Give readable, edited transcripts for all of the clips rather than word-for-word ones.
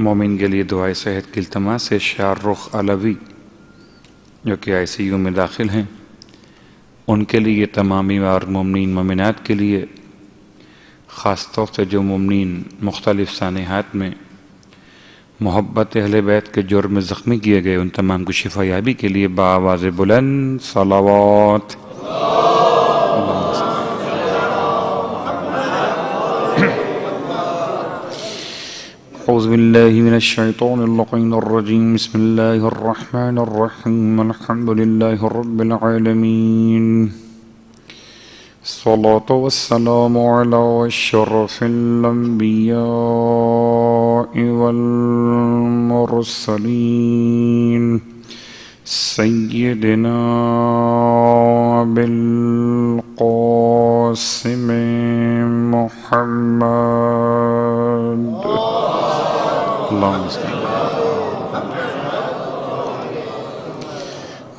مومن کے لیے دعائے صحت کی التماس ہے شار رخ علوی جو کہ ICU میں داخل ہیں، ان کے لیے تمامی اور مومنین مومنات کے لیے، خاص طور سے جو مومنین مختلف سانحات میں محبت اہل بیت کے جرم میں زخمی کیے گئے، ان تمام کو شفا یابی کے لیے بآواز بلند صلوات۔ اعوذ باللہ من الشیطان اللعین الرجیم، بسم اللہ الرحمن الرحیم، الحمد للہ رب العالمین، الصلاة والسلام علی اشرف الانبیاء والمرسلین سیدنا بالقاسم محمد اللهم صل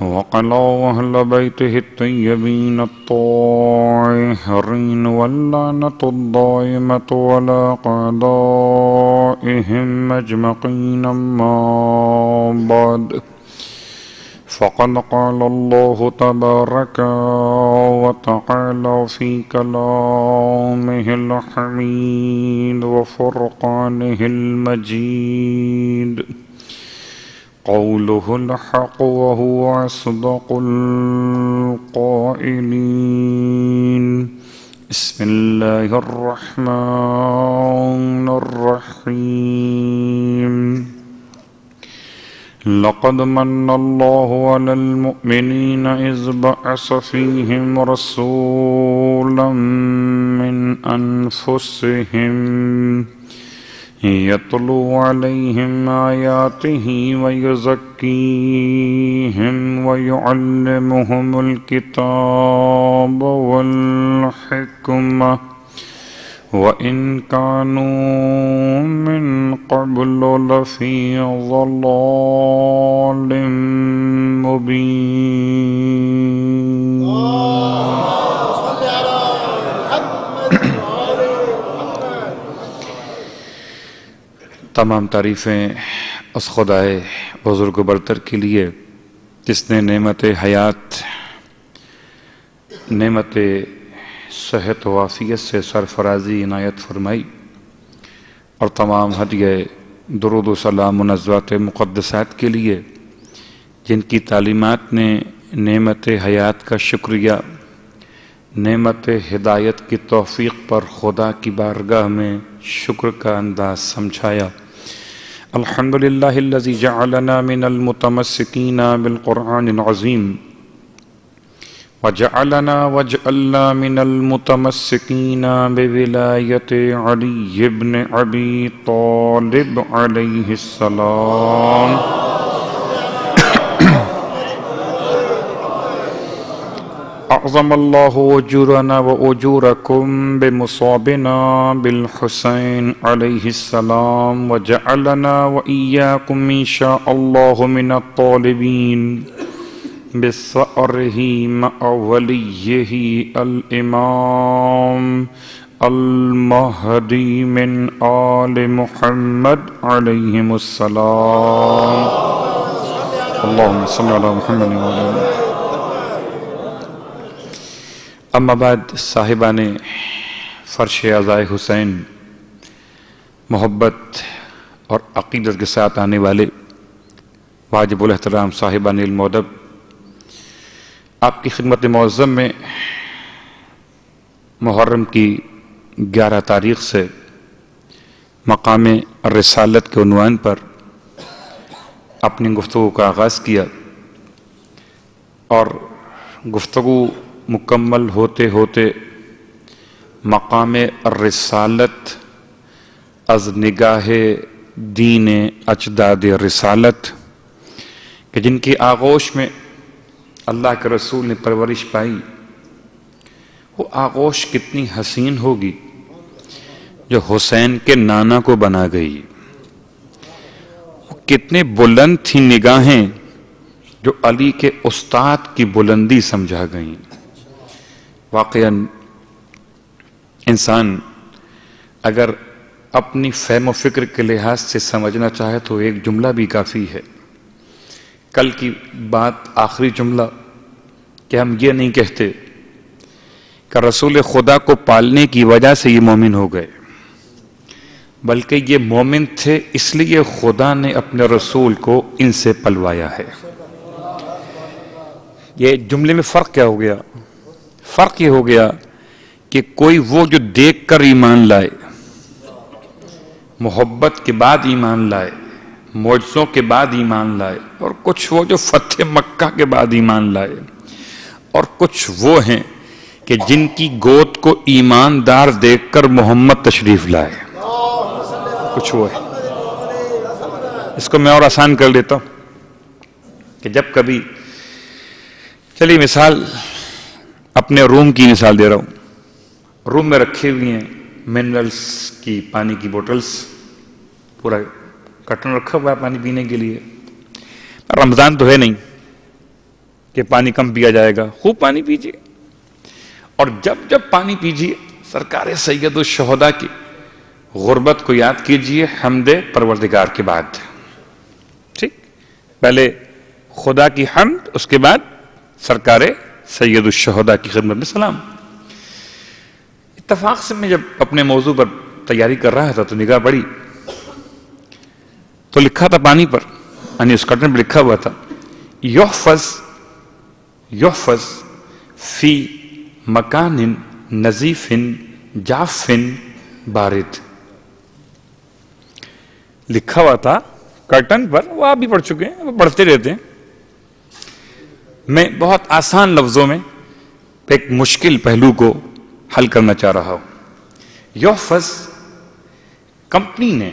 وعلى أهل بيته الطيبين الطاهرين واللعنة الدائمة على أعدائهم أجمعين، أما بعد، فقد قال الله تبارك وتعالى في كلامه الحميد وفرقانه المجيد، قوله الحق وهو أصدق القائلين، بسم الله الرحمن الرحيم، لقد من الله على المؤمنين إذ بعث فيهم رسولا من أنفسهم يتلو عليهم آياته ويزكيهم ويعلمهم الكتاب والحكمة وإن كانوا من قبل لفي ضلال مبين۔ تمام تعریفیں اس خدائے بزرگ و برتر کے لیے جس نے نعمت حیات، نعمت صحت و عافیت سے سرفرازی عنایت فرمائی، اور تمام ہدیہ درود و سلام منزوات مقدسات کے لیے جن کی تعلیمات نے نعمت حیات کا شکریہ، نعمت ہدایت کی توفیق پر خدا کی بارگاہ میں شکر کا انداز سمجھایا۔ الحمدللہ الذی جعلنا من المتمسکین بالقرآن العظیم وجعلنا من المتمسکین بولایت علی بن ابی طالب علیہ السلام۔ اعظم اللہ اجورنا و اجورکم بمصابنا بالحسین علیہ السلام، وجعلنا و ایاکم انشاء اللہ من الطالبین بثأرہ مع ولیہ الامام المہدی من آل محمد علیہم السلام۔ اللہم صلی علی محمد و علی۔ اما بعد، صاحبان فرش عزائے حسین، محبت اور عقیدت کے ساتھ آنے والے واجب الاحترام صاحبان علم و ادب، آپ کی خدمت معظم میں محرم کی 11 تاریخ سے مقام الرسالت کے عنوان پر اپنی گفتگو کا آغاز کیا، اور گفتگو مکمل ہوتے ہوتے مقام الرسالت از نگاہ دین اجداد رسالت کہ جن کی آغوش میں اللہ کے رسول نے پرورش پائی، وہ آغوش کتنی حسین ہوگی جو حسین کے نانا کو بنا گئی، وہ کتنے بلند تھی نگاہیں جو علی کے استاد کی بلندی سمجھا گئیں۔ واقعاً انسان اگر اپنی فہم و فکر کے لحاظ سے سمجھنا چاہے تو ایک جملہ بھی کافی ہے. کل کی بات آخری جملہ کہ ہم یہ نہیں کہتے کہ رسول خدا کو پالنے کی وجہ سے یہ مومن ہو گئے، بلکہ یہ مومن تھے اس لیے خدا نے اپنے رسول کو ان سے پلوایا ہے. یہ جملے میں فرق کیا ہو گیا؟ فرق یہ ہو گیا کہ کوئی وہ جو دیکھ کر ایمان لائے، محبت کے بعد ایمان لائے، معجزوں کے بعد ایمان لائے، اور کچھ وہ جو فتح مکہ کے بعد ایمان لائے، اور کچھ وہ ہیں کہ جن کی گود کو ایماندار دیکھ کر محمد تشریف لائے. کچھ وہ ہے. اس کو میں اور آسان کر لیتا ہوں کہ جب کبھی، چلیے مثال اپنے روم کی مثال دے رہا ہوں. روم میں رکھے ہوئے ہیں منرلز کی پانی کی بوٹلز، پورا کٹن رکھا ہوا ہے پانی پینے کے لیے. رمضان تو ہے نہیں کہ پانی کم پیا جائے گا، خوب پانی پیجیے، اور جب جب پانی پیجیے سرکار سید الشہداء کی غربت کو یاد کیجیے حمد پروردگار کے بعد. ٹھیک، پہلے خدا کی حمد، اس کے بعد سرکار سید الشہداء کی خدمت میں سلام. اتفاق سے میں جب اپنے موضوع پر تیاری کر رہا تھا تو نگاہ پڑی تو لکھا تھا پانی پر، یعنی اس کٹن پر لکھا ہوا تھا یحفظ فی مکان نظیف جاف بارد. لکھا ہوا تھا کرٹن پر، وہ آپ بھی پڑھ چکے ہیں، وہ پڑھتے رہتے ہیں. میں بہت آسان لفظوں میں ایک مشکل پہلو کو حل کرنا چاہ رہا ہوں. یحفظ کمپنی نے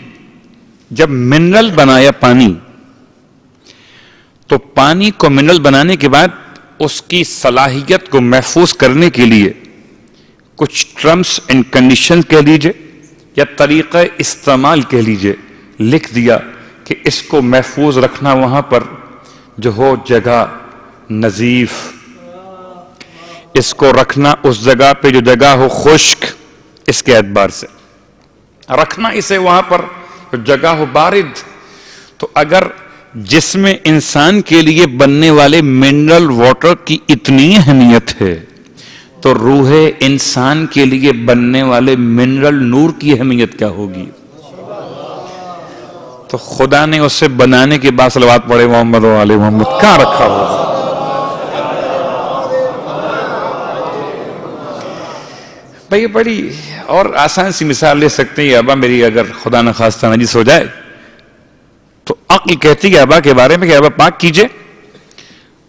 جب منرل بنایا پانی، تو پانی کو منرل بنانے کے بعد اس کی صلاحیت کو محفوظ کرنے کے لیے کچھ ٹرمز اینڈ کنڈیشن کہہ لیجئے یا طریقہ استعمال کہہ لیجئے، لکھ دیا کہ اس کو محفوظ رکھنا وہاں پر جو ہو جگہ نظیف، اس کو رکھنا اس جگہ پہ جو جگہ ہو خشک، اس کے اعتبار سے رکھنا اسے وہاں پر جو جگہ ہو بارد. تو اگر جسم انسان کے لیے بننے والے منرل واٹر کی اتنی اہمیت ہے تو روح انسان کے لیے بننے والے منرل نور کی اہمیت کیا ہوگی؟ تو خدا نے اسے بنانے کے بعد صلوات پڑھے محمد و آل محمد کہاں رکھا ہوگا؟ بھئی بڑی اور آسان سی مثال لے سکتے ہیں. ابا میری اگر خدا نخواستہ نجس ہو جائے تو عقل کہتی ہے ابا کے بارے میں کہ ابا پاک کیجئے،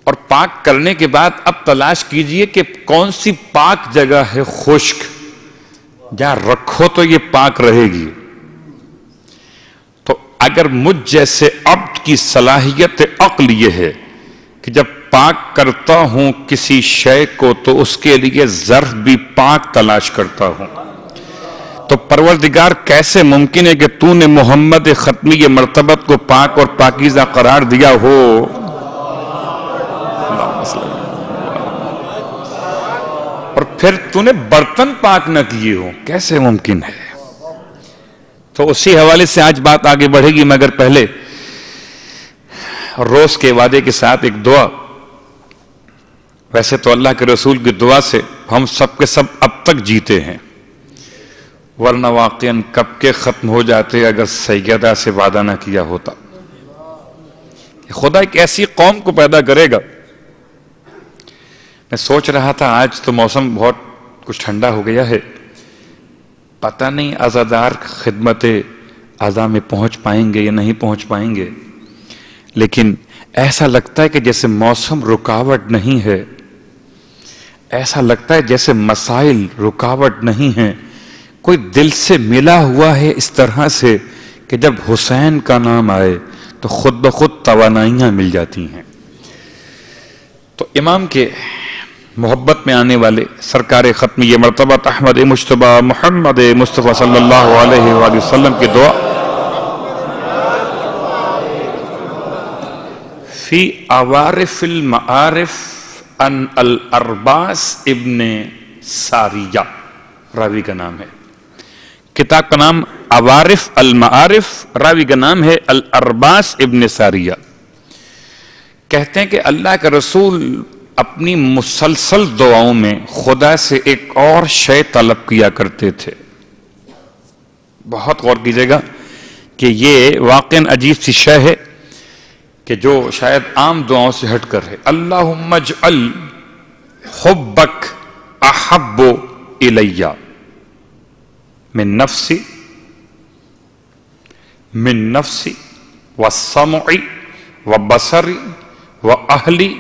اور پاک کرنے کے بعد اب تلاش کیجئے کہ کون سی پاک جگہ ہے خشک، جہاں رکھو تو یہ پاک رہے گی. تو اگر مجھ جیسے عبد کی صلاحیت عقل یہ ہے کہ جب پاک کرتا ہوں کسی شے کو تو اس کے لیے ظرف بھی پاک تلاش کرتا ہوں، تو پروردگار کیسے ممکن ہے کہ تو نے محمد ختمی یہ مرتبت کو پاک اور پاکیزہ قرار دیا ہو؟ اور پھر تو نے برتن پاک نہ کیے ہو، کیسے ممکن ہے؟ تو اسی حوالے سے آج بات آگے بڑھے گی، مگر پہلے روز کے وعدے کے ساتھ ایک دعا. ویسے تو اللہ کے رسول کی دعا سے ہم سب کے سب اب تک جیتے ہیں، ورنہ واقعاً کب کے ختم ہو جاتے اگر سیدہ سے وعدہ نہ کیا ہوتا. خدا ایک ایسی قوم کو پیدا کرے گا. میں سوچ رہا تھا آج تو موسم بہت کچھ ٹھنڈا ہو گیا ہے، پتہ نہیں عزادار خدمت عزا میں پہنچ پائیں گے یا نہیں پہنچ پائیں گے، لیکن ایسا لگتا ہے کہ جیسے موسم رکاوٹ نہیں ہے، ایسا لگتا ہے جیسے مسائل رکاوٹ نہیں ہیں. کوئی دل سے ملا ہوا ہے اس طرح سے کہ جب حسین کا نام آئے تو خود بخود توانائیاں مل جاتی ہیں. تو امام کے محبت میں آنے والے سرکار ختمی یہ مرتبہ احمد مجتبی محمد مصطفیٰ صلی اللہ علیہ وآلہ وسلم کی دعا فی عوارف المعارف ان الارباس ابن ساریہ، راوی کا نام ہے. کتاب کا نام العوارف المعارف، راوی کا نام ہے الارباس ابن ساریہ، کہتے ہیں کہ اللہ کے رسول اپنی مسلسل دعاؤں میں خدا سے ایک اور شے طلب کیا کرتے تھے. بہت غور کیجئے گا کہ یہ واقعاً عجیب سی شے ہے کہ جو شاید عام دعاؤں سے ہٹ کر ہے. اللہم اجعل حبک احب الی من نفسی والسمعی وبصری واہلی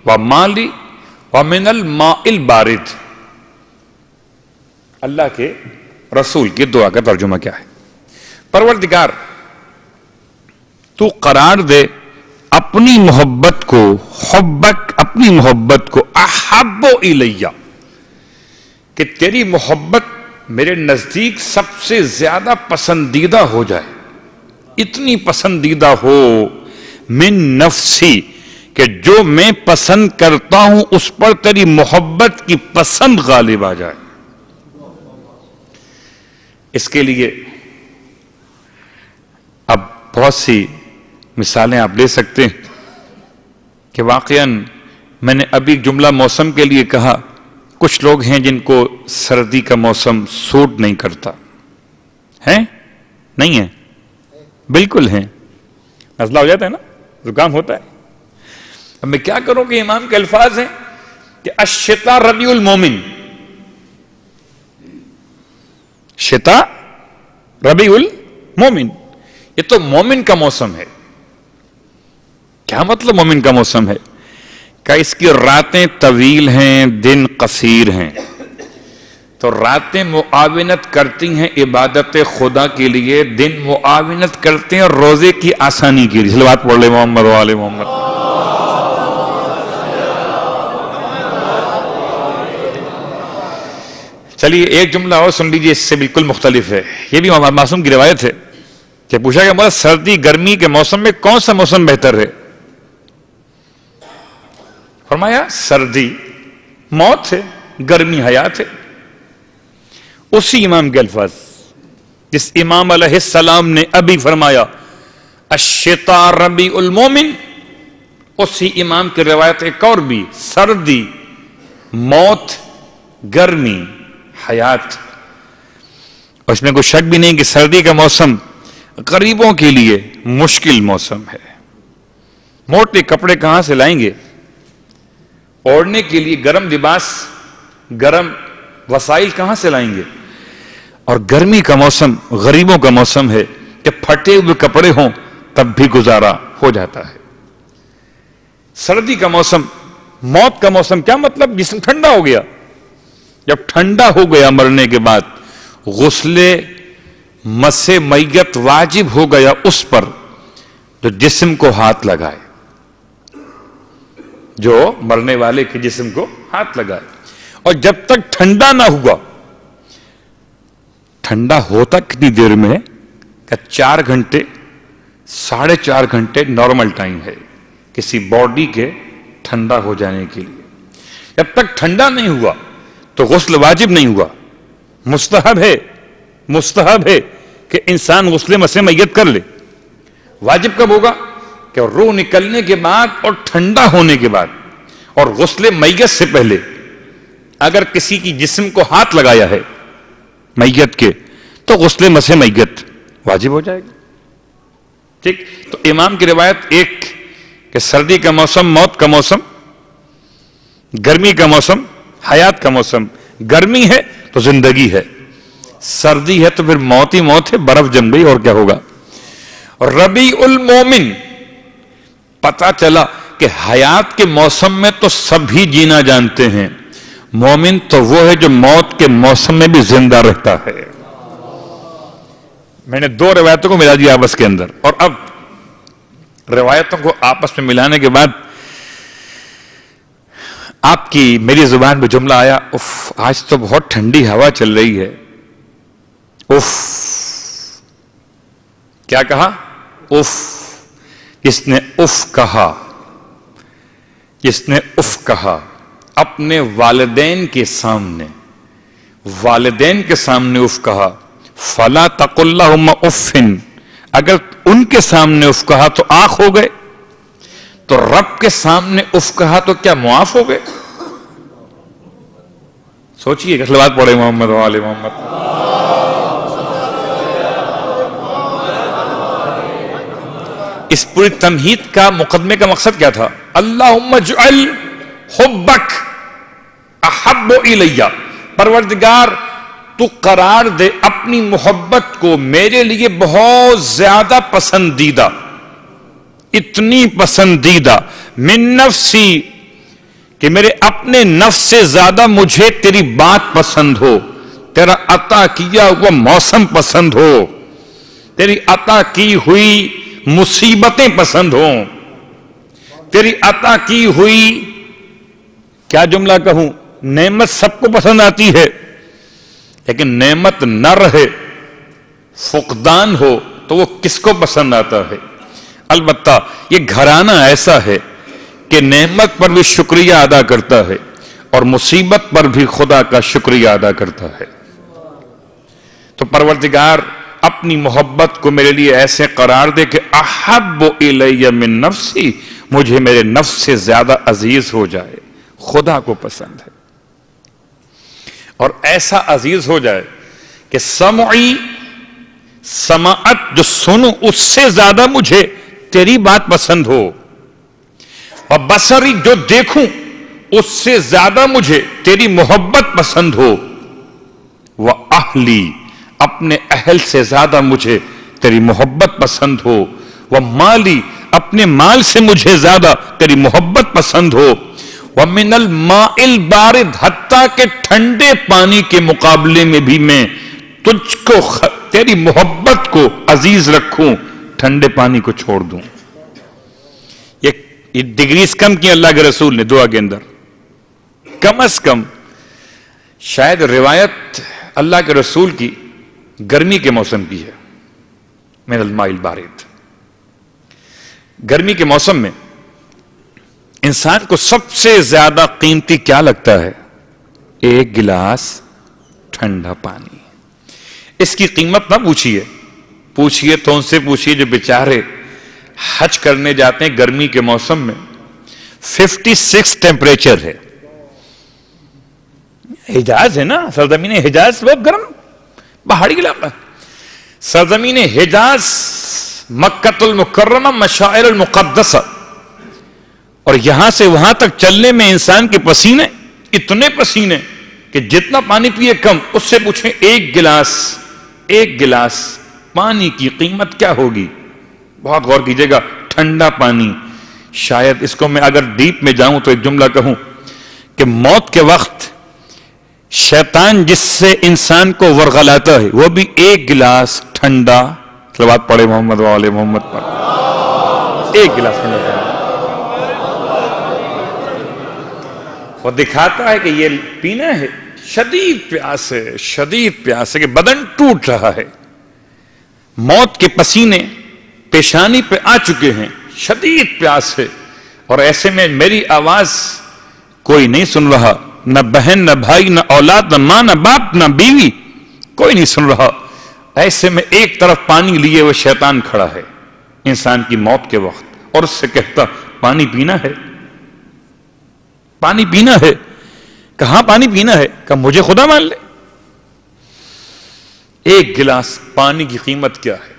ومالی ومن الماء البارد. اللہ کے رسول کی دعا کا ترجمہ کیا ہے؟ پروردگار تو قرار دے اپنی محبت کو، حبک اپنی محبت کو، احب الیہ کہ تیری محبت میرے نزدیک سب سے زیادہ پسندیدہ ہو جائے، اتنی پسندیدہ ہو، من نفسی کہ جو میں پسند کرتا ہوں اس پر تیری محبت کی پسند غالب آ جائے. اس کے لیے اب بہت سی مثالیں آپ لے سکتے ہیں کہ واقعاً میں نے ابھی جملہ موسم کے لیے کہا، کچھ لوگ ہیں جن کو سردی کا موسم سوٹ نہیں کرتا ہے، نہیں ہے؟ بالکل ہیں، نزلہ ہو جاتا ہے نا، زکام ہوتا ہے. اب میں کیا کروں کہ امام کے الفاظ ہیں کہ الشتاء ربیع المومن، شتاء ربیع المومن، یہ تو مومن کا موسم ہے. کیا مطلب مومن کا موسم ہے؟ کہ اس کی راتیں طویل ہیں، دن قصیر ہیں. تو راتیں معاونت کرتی ہیں عبادت خدا کے لیے، دن معاونت کرتے ہیں روزے کی آسانی کے لیے. صلوات پڑھ لے محمد و آل محمد. چلیے ایک جملہ اور سن لیجیے، اس سے بالکل مختلف ہے. یہ بھی محمد معصوم کی روایت ہے کہ پوچھا کہ مرد سردی گرمی کے موسم میں کون سا موسم بہتر ہے؟ فرمایا سردی موت ہے، گرمی حیات ہے. اسی امام کے الفاظ جس امام علیہ السلام نے ابھی فرمایا الشتاء ربیع المومن، اسی امام کی روایت ایک اور بھی، سردی موت گرمی حیات. اور اس میں کوئی شک بھی نہیں کہ سردی کا موسم غریبوں کے لیے مشکل موسم ہے. موٹے کپڑے کہاں سے لائیں گے؟ اوڑھنے کے لیے گرم لباس، گرم وسائل کہاں سے لائیں گے؟ اور گرمی کا موسم غریبوں کا موسم ہے کہ پھٹے ہوئے کپڑے ہوں تب بھی گزارا ہو جاتا ہے. سردی کا موسم موت کا موسم، کیا مطلب؟ جسم ٹھنڈا ہو گیا. جب ٹھنڈا ہو گیا مرنے کے بعد غسل مس میت واجب ہو گیا اس پر جو جسم کو ہاتھ لگائے، جو مرنے والے کے جسم کو ہاتھ لگائے. اور جب تک ٹھنڈا نہ ہوا، ٹھنڈا ہوتا کتنی دیر میں ہے کہ 4 گھنٹے 4.5 گھنٹے نارمل ٹائم ہے کسی باڈی کے ٹھنڈا ہو جانے کے لیے. جب تک ٹھنڈا نہیں ہوا تو غسل واجب نہیں ہوا، مستحب ہے کہ انسان غسل مس میت کر لے. واجب کب ہوگا؟ کہ روح نکلنے کے بعد اور ٹھنڈا ہونے کے بعد. اور غسل میت سے پہلے اگر کسی کی جسم کو ہاتھ لگایا ہے میت کے تو غسل مس میت واجب ہو جائے گا. ٹھیک، تو امام کی روایت ایک کہ سردی کا موسم موت کا موسم، گرمی کا موسم حیات کا موسم. گرمی ہے تو زندگی ہے، سردی ہے تو پھر موت ہی موت ہے، برف جم گئی اور کیا ہوگا. ربیع المومن، پتا چلا کہ حیات کے موسم میں تو سبھی جینا جانتے ہیں، مومن تو وہ ہے جو موت کے موسم میں بھی زندہ رہتا ہے. میں نے 2 روایتوں کو ملا دیا آپس کے اندر، اور اب روایتوں کو آپس میں ملانے کے بعد آپ کی میری زبان پہ جملہ آیا، اف آج تو بہت ٹھنڈی ہوا چل رہی ہے. اف، کیا کہا؟ اف. جس نے اف کہا، جس نے اف کہا اپنے والدین کے سامنے اف کہا، فلا تقل لہم اف، اگر ان کے سامنے اف کہا تو آنکھ ہو گئے، تو رب کے سامنے اف کہا تو کیا معاف ہو گئے؟ سوچئے کہ صلوات پڑھے محمد و آل محمد۔ اس پوری تمہید کا مقدمے کا مقصد کیا تھا؟ اللہم اجعل حبک احب الیہ، پروردگار تو قرار دے اپنی محبت کو میرے لیے بہت زیادہ پسندیدہ، اتنی پسندیدہ، من نفسی، کہ میرے اپنے نفس سے زیادہ مجھے تیری بات پسند ہو، تیرا عطا کیا ہوا موسم پسند ہو، تیری عطا کی ہوئی مصیبتیں پسند ہوں، تیری عطا کی ہوئی، کیا جملہ کہوں، نعمت سب کو پسند آتی ہے، لیکن نعمت نہ رہے، فقدان ہو تو وہ کس کو پسند آتا ہے؟ البتہ یہ گھرانہ ایسا ہے کہ نعمت پر بھی شکریہ ادا کرتا ہے اور مصیبت پر بھی خدا کا شکریہ ادا کرتا ہے۔ تو پروردگار اپنی محبت کو میرے لیے ایسے قرار دے کہ احب الی من نفسی، مجھے میرے نفس سے زیادہ عزیز ہو جائے، خدا کو پسند ہے، اور ایسا عزیز ہو جائے کہ سمعی، سماعت جو سنوں اس سے زیادہ مجھے تیری بات پسند ہو، اور بصری جو دیکھوں اس سے زیادہ مجھے تیری محبت پسند ہو، وَأَهْلِي، اپنے اہل سے زیادہ مجھے تیری محبت پسند ہو، وَمَالِي، اپنے مال سے مجھے زیادہ تیری محبت پسند ہو، وَمِنَ الْمَاءِ الْبَارِدِ، حتیٰ کہ ٹھنڈے پانی کے مقابلے میں بھی میں تجھ کو، تیری محبت کو عزیز رکھوں، ٹھنڈے پانی کو چھوڑ دوں۔ یہ ڈگریز کم کی اللہ کے رسول نے دعا کے اندر، کم از کم شاید روایت اللہ کے رسول کی گرمی کے موسم کی ہے، من الماء البارد۔ گرمی کے موسم میں انسان کو سب سے زیادہ قیمتی کیا لگتا ہے؟ ایک گلاس ٹھنڈا پانی۔ اس کی قیمت نہ پوچھئے تو ان سے پوچھئے جو بیچارے حج کرنے جاتے ہیں گرمی کے موسم میں، 56 ٹیمپریچر ہے، حجاز ہے نا، سرزمین حجاز بہت گرم پہاڑی علاقہ، سرزمین حجاز، مکہ المکرمہ، مشاعر المقدسہ، اور یہاں سے وہاں تک چلنے میں انسان کے پسینے اتنے پسینے کہ جتنا پانی پیے کم۔ اس سے پوچھیں ایک گلاس پانی کی قیمت کیا ہوگی؟ بہت غور کیجئے گا، ٹھنڈا پانی۔ شاید اس کو میں اگر ڈیپ میں جاؤں تو ایک جملہ کہوں کہ موت کے وقت شیطان جس سے انسان کو ورغلاتا ہے وہ بھی ایک گلاس ٹھنڈا، صلوات پڑھے محمد و آل محمد پر، ایک گلاس ٹھنڈا پانی، وہ دکھاتا ہے کہ یہ پینا ہے، شدید پیاس ہے کہ بدن ٹوٹ رہا ہے، موت کے پسینے پیشانی پہ آ چکے ہیں، شدید پیاس ہے، اور ایسے میں میری آواز کوئی نہیں سن رہا، نہ بہن، نہ بھائی، نہ اولاد، نہ ماں، نہ باپ، نہ بیوی، کوئی نہیں سن رہا۔ ایسے میں ایک طرف پانی لیے وہ شیطان کھڑا ہے انسان کی موت کے وقت، اور اس سے کہتا پانی پینا ہے، پانی پینا ہے۔ کہاں پانی پینا ہے؟ کہ مجھے خدا مان لے۔ ایک گلاس پانی کی قیمت کیا ہے؟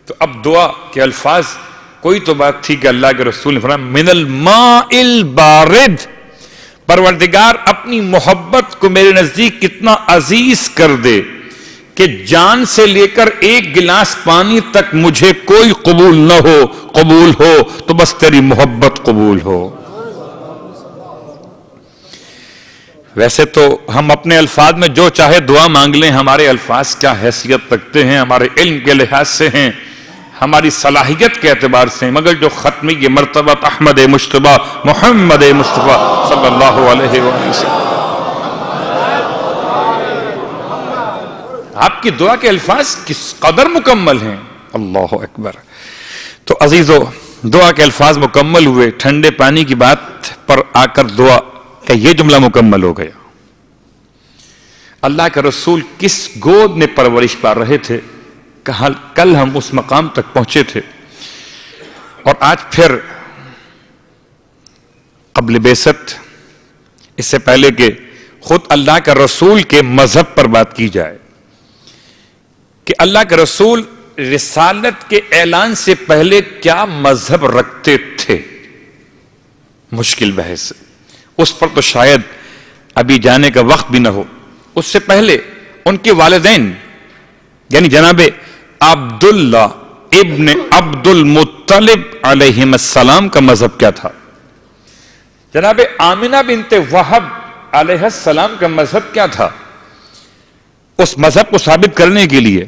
تو اب دعا کے الفاظ، کوئی تو بات تھی کہ اللہ کے رسول نے فرمایا من الماء البارد، پروردگار اپنی محبت کو میرے نزدیک کتنا عزیز کر دے کہ جان سے لے کر ایک گلاس پانی تک مجھے کوئی قبول نہ ہو، قبول ہو تو بس تیری محبت قبول ہو۔ ویسے تو ہم اپنے الفاظ میں جو چاہے دعا مانگ لیں، ہمارے الفاظ کیا حیثیت رکھتے ہیں، ہمارے علم کے لحاظ سے ہیں، ہماری صلاحیت کے اعتبار سے، مگر جو ختمی یہ مرتبہ احمد مجتبی محمد مصطفیٰ صلی اللہ علیہ وسلم، آپ کی دعا کے الفاظ کس قدر مکمل ہیں، اللہ اکبر۔ تو عزیزو، دعا کے الفاظ مکمل ہوئے، ٹھنڈے پانی کی بات پر آ کر دعا کہ یہ جملہ مکمل ہو گیا۔ اللہ کے رسول کس گود میں پرورش پا رہے تھے، کل ہم اس مقام تک پہنچے تھے، اور آج پھر قبل بعثت، اس سے پہلے کہ خود اللہ کے رسول کے مذہب پر بات کی جائے کہ اللہ کے رسول رسالت کے اعلان سے پہلے کیا مذہب رکھتے تھے، مشکل بحث، اس پر تو شاید ابھی جانے کا وقت بھی نہ ہو۔ اس سے پہلے ان کے والدین یعنی جناب عبداللہ ابن عبد المطلب علیہ السلام کا مذہب کیا تھا، جناب آمنہ بنت وہب علیہ السلام کا مذہب کیا تھا، اس مذہب کو ثابت کرنے کے لیے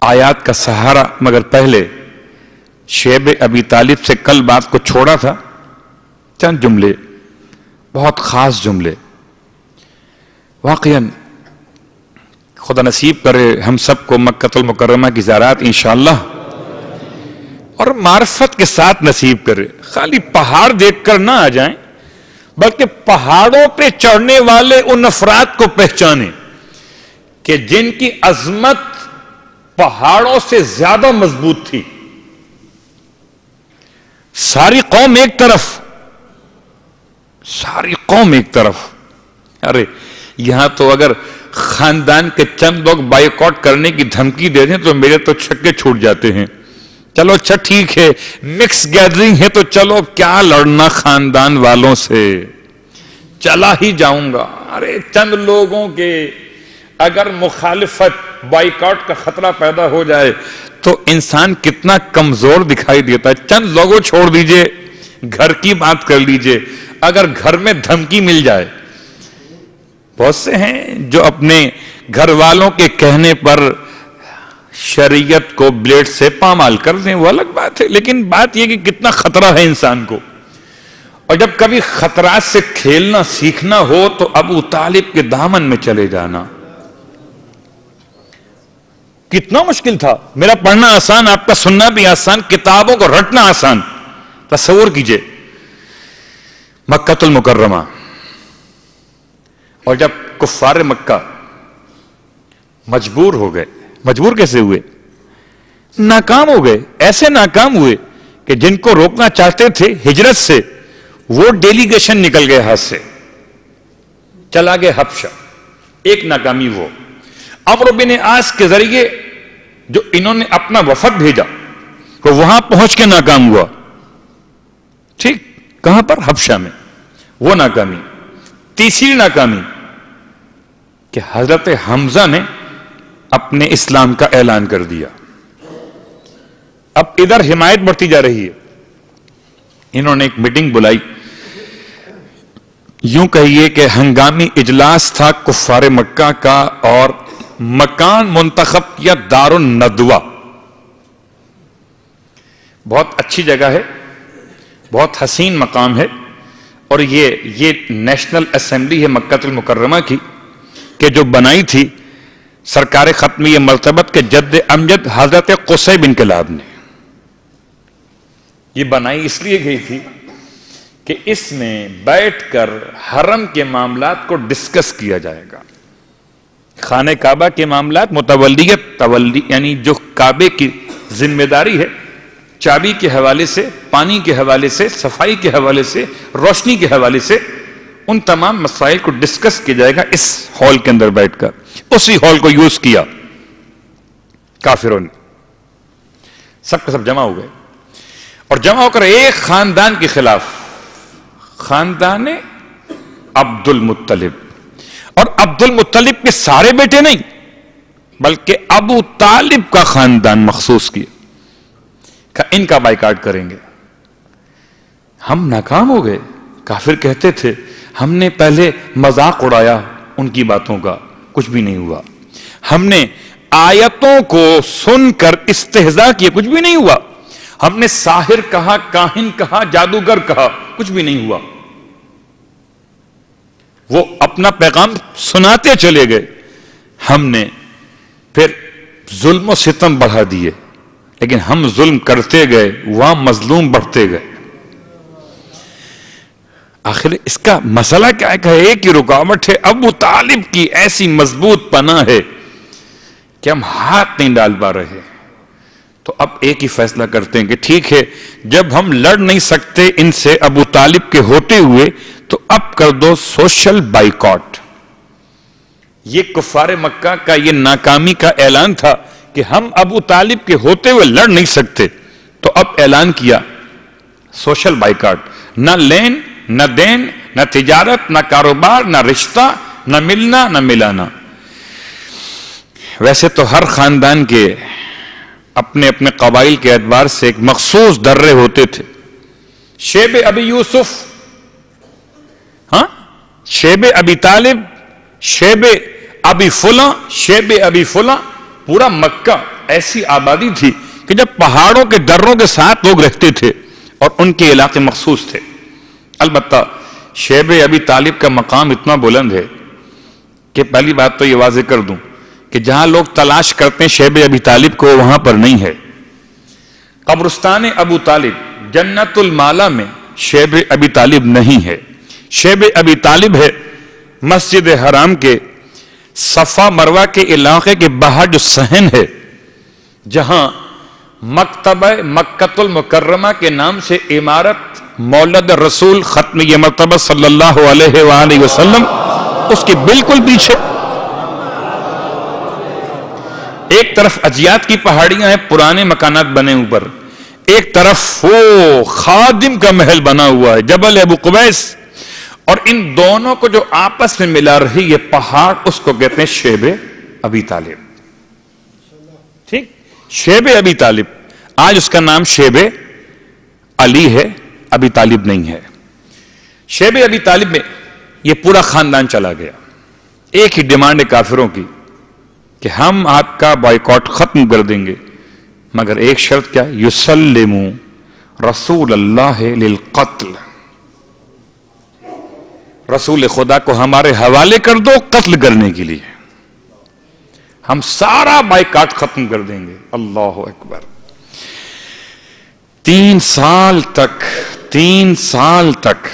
آیات کا سہارا، مگر پہلے شیب ابی طالب سے کل بات کو چھوڑا تھا، چند جملے، بہت خاص جملے، واقعاً خدا نصیب کرے ہم سب کو مکہ المکرمہ کی زیارات انشاءاللہ، اور معرفت کے ساتھ نصیب کرے، خالی پہاڑ دیکھ کر نہ آ جائیں بلکہ پہاڑوں پہ چڑھنے والے ان افراد کو پہچانیں کہ جن کی عظمت پہاڑوں سے زیادہ مضبوط تھی۔ ساری قوم ایک طرف، ساری قوم ایک طرف، ارے یہاں تو اگر خاندان کے چند لوگ بائیکاٹ کرنے کی دھمکی دے دیں تو میرے تو چھکے چھوٹ جاتے ہیں۔ چلو اچھا ٹھیک ہے، مکس گیدرنگ ہے تو چلو کیا لڑنا خاندان والوں سے، چلا ہی جاؤں گا۔ ارے چند لوگوں کے اگر مخالفت بائیکاٹ کا خطرہ پیدا ہو جائے تو انسان کتنا کمزور دکھائی دیتا ہے۔ چند لوگوں چھوڑ دیجئے، گھر کی بات کر لیجئے، اگر گھر میں دھمکی مل جائے، بہت سے ہیں جو اپنے گھر والوں کے کہنے پر شریعت کو بلیڈ سے پامال کر دیں، وہ الگ بات ہے، لیکن بات یہ کہ کتنا خطرہ ہے انسان کو۔ اور جب کبھی خطرات سے کھیلنا سیکھنا ہو تو ابو طالب کے دامن میں چلے جانا کتنا مشکل تھا۔ میرا پڑھنا آسان، آپ کا سننا بھی آسان، کتابوں کو رٹنا آسان۔ تصور کیجئے مکہ المکرمہ، اور جب کفار مکہ مجبور ہو گئے، مجبور کیسے ہوئے؟ ناکام ہو گئے، ایسے ناکام ہوئے کہ جن کو روکنا چاہتے تھے ہجرت سے، وہ ڈیلیگیشن نکل گئے ہاتھ سے، چلا گئے حبشہ۔ ایک ناکامی وہ عمرو بن عاص کے ذریعے جو انہوں نے اپنا وفد بھیجا وہ وہاں پہنچ کے ناکام ہوا، ٹھیک، کہاں پر؟ حبشہ میں، وہ ناکامی۔ تیسری ناکامی کہ حضرت حمزہ نے اپنے اسلام کا اعلان کر دیا۔ اب ادھر حمایت بڑھتی جا رہی ہے، انہوں نے ایک میٹنگ بلائی، یوں کہیے کہ ہنگامی اجلاس تھا کفار مکہ کا، اور مکان منتخب کیا دار الندوہ، بہت اچھی جگہ ہے، بہت حسین مقام ہے، اور یہ نیشنل اسمبلی ہے مکہ المکرمہ کی کہ جو بنائی تھی سرکار ختمی مرتبت کے جد امجد حضرت قصی بن کلاب نے۔ یہ بنائی اس لیے گئی تھی کہ اس میں بیٹھ کر حرم کے معاملات کو ڈسکس کیا جائے گا، خانہ کعبہ کے معاملات، متولیت یعنی جو کعبے کی ذمہ داری ہے، چابی کے حوالے سے، پانی کے حوالے سے، صفائی کے حوالے سے، روشنی کے حوالے سے، ان تمام مسائل کو ڈسکس کیا جائے گا اس ہال کے اندر بیٹھ کر۔ اسی ہال کو یوز کیا کافروں نے، سب کے سب جمع ہو گئے، اور جمع ہو کر ایک خاندان کے خلاف، خاندان عبد المطلب، اور عبد المطلب کے سارے بیٹے نہیں بلکہ ابو طالب کا خاندان مخصوص کیا کہ ان کا بائیکاٹ کریں گے۔ ہم ناکام ہو گئے، کافر کہتے تھے ہم نے پہلے مذاق اڑایا ان کی باتوں کا، کچھ بھی نہیں ہوا، ہم نے آیتوں کو سن کر استہزاء کیا، کچھ بھی نہیں ہوا، ہم نے ساحر کہا، کاہن کہا، جادوگر کہا، کچھ بھی نہیں ہوا۔ وہ اپنا پیغام سناتے چلے گئے، ہم نے پھر ظلم و ستم بڑھا دیے، لیکن ہم ظلم کرتے گئے، وہاں مظلوم بڑھتے گئے۔ آخر اس کا مسئلہ کیا ہے کہ ایک ہی رکاوٹ ہے، ابو طالب کی ایسی مضبوط پناہ ہے کہ ہم ہاتھ نہیں ڈال پا رہے. تو اب ایک ہی فیصلہ کرتے ہیں کہ ٹھیک ہے، جب ہم لڑ نہیں سکتے ان سے ابو طالب کے ہوتے ہوئے، تو اب کر دو سوشل بائیکاٹ. یہ کفار مکہ کا یہ ناکامی کا اعلان تھا کہ ہم ابو طالب کے ہوتے ہوئے لڑ نہیں سکتے. تو اب اعلان کیا سوشل بائیکاٹ، نہ لین نہ دین، نہ تجارت، نہ کاروبار، نہ رشتہ، نہ ملنا نہ ملانا. ویسے تو ہر خاندان کے اپنے اپنے قبائل کے اعتبار سے ایک مخصوص درے ہوتے تھے. شیب ابی یوسف، ہاں، شیب ابی طالب، شیب ابی فلاں، شیب ابی فلاں. پورا مکہ ایسی آبادی تھی کہ جب پہاڑوں کے دروں کے ساتھ لوگ رہتے تھے اور ان کے علاقے مخصوص تھے. البتہ شیب ابی طالب کا مقام اتنا بلند ہے کہ پہلی بات تو یہ واضح کر دوں کہ جہاں لوگ تلاش کرتے ہیں شیب ابی طالب کو، وہاں پر نہیں ہے. قبرستان ابو طالب جنت المالا میں شیب ابی طالب نہیں ہے. شیب ابی طالب ہے مسجد حرام کے صفا مروہ کے علاقے کے باہر جو صحن ہے، جہاں مکتبہ مکۃ المکرمہ کے نام سے عمارت مولد رسول ختم یہ مرتبہ صلی اللہ علیہ وآلہ وسلم، اس کے بالکل پیچھے ایک طرف اجیات کی پہاڑیاں ہیں، پرانے مکانات بنے اوپر، ایک طرف وہ خادم کا محل بنا ہوا ہے جبل ابو قبیس، اور ان دونوں کو جو آپس میں ملا رہی یہ پہاڑ، اس کو کہتے ہیں شیب ابی طالب. ٹھیک، شیب ابی طالب. آج اس کا نام شیب علی ہے، ابی طالب نہیں ہے. شیب ابی طالب میں یہ پورا خاندان چلا گیا. ایک ہی ڈیمانڈ ہے کافروں کی کہ ہم آپ کا بائیکاٹ ختم کر دیں گے، مگر ایک شرط کیا؟ یسلموا رسول اللہ للقتل، رسول خدا کو ہمارے حوالے کر دو قتل کرنے کے لیے، ہم سارا بائیکاٹ ختم کر دیں گے. اللہ اکبر. 3 سال تک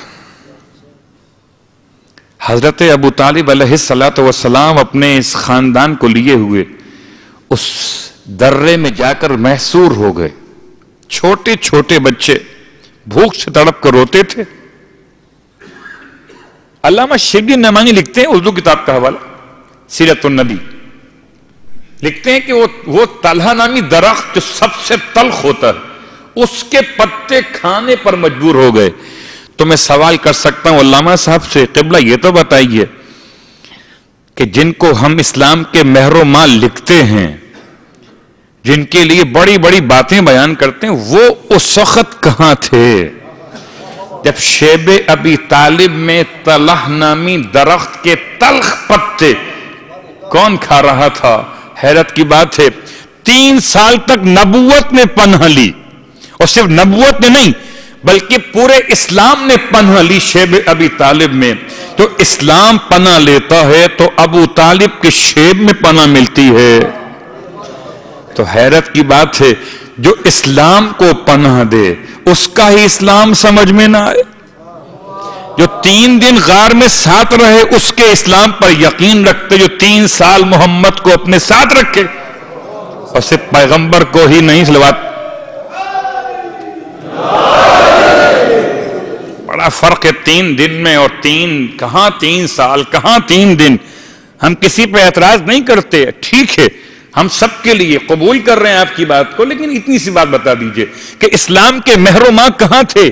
حضرت ابو طالب علیہ الصلوۃ والسلام اپنے اس خاندان کو لیے ہوئے اس درے میں جا کر محصور ہو گئے. چھوٹے چھوٹے بچے بھوک سے تڑپ کر روتے تھے. علامہ شبلی نعمانی لکھتے ہیں، اردو کتاب کا حوالہ سیرت النبی، لکھتے ہیں کہ وہ طلحہ نامی درخت جو سب سے تلخ ہوتا ہے، اس کے پتے کھانے پر مجبور ہو گئے. تو میں سوال کر سکتا ہوں علامہ صاحب سے، قبلہ یہ تو بتائیے کہ جن کو ہم اسلام کے مہر و مال لکھتے ہیں، جن کے لیے بڑی بڑی باتیں بیان کرتے ہیں، وہ اس وقت کہاں تھے جب شیب ابی طالب میں طلح نامی درخت کے تلخ پتے کون کھا رہا تھا؟ حیرت کی بات ہے 3 سال تک نبوت نے پناہ لی، اور صرف نبوت نے نہیں بلکہ پورے اسلام نے پناہ لی شیب ابی طالب میں. جو اسلام پناہ لیتا ہے تو ابو طالب کے شیب میں پناہ ملتی ہے. تو حیرت کی بات ہے جو اسلام کو پناہ دے اس کا ہی اسلام سمجھ میں نہ آئے. جو 3 دن غار میں ساتھ رہے اس کے اسلام پر یقین رکھتے، جو 3 سال محمد کو اپنے ساتھ رکھے اور صرف پیغمبر کو ہی نہیں صلوات. بڑا فرق ہے 3 دن میں اور 3 سال کہاں 3 دن. ہم کسی پہ اعتراض نہیں کرتے، ٹھیک ہے، ہم سب کے لیے قبول کر رہے ہیں آپ کی بات کو، لیکن اتنی سی بات بتا دیجئے کہ اسلام کے مہر و ماں کہاں تھے؟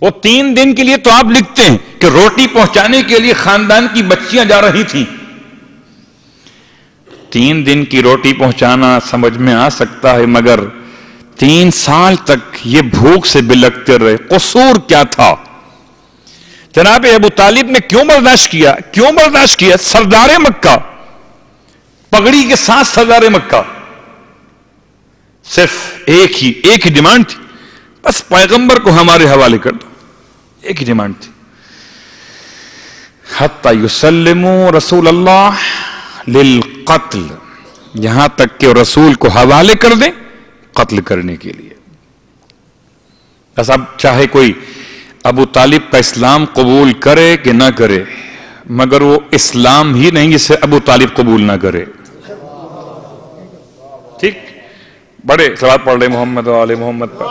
وہ 3 دن کے لیے تو آپ لکھتے ہیں کہ روٹی پہنچانے کے لیے خاندان کی بچیاں جا رہی تھیں. 3 دن کی روٹی پہنچانا سمجھ میں آ سکتا ہے، مگر 3 سال تک یہ بھوک سے بلکتے رہے. قصور کیا تھا؟ جناب ابو طالب نے کیوں برداشت کیا؟ سردار مکہ، پگڑی کے ساتھ سردار مکہ، صرف ایک ہی ڈیمانڈ تھی، بس پیغمبر کو ہمارے حوالے کر دو. ایک ہی ڈیمانڈ تھی، حتی یسلموا رسول اللہ للقتل، یہاں تک کہ رسول کو حوالے کر دیں قتل کرنے کے لیے. بس اب چاہے کوئی ابو طالب کا اسلام قبول کرے کہ نہ کرے، مگر وہ اسلام ہی نہیں جسے ابو طالب قبول نہ کرے. ٹھیک، بڑے صلوات پڑھ رہے محمد و آل محمد پر.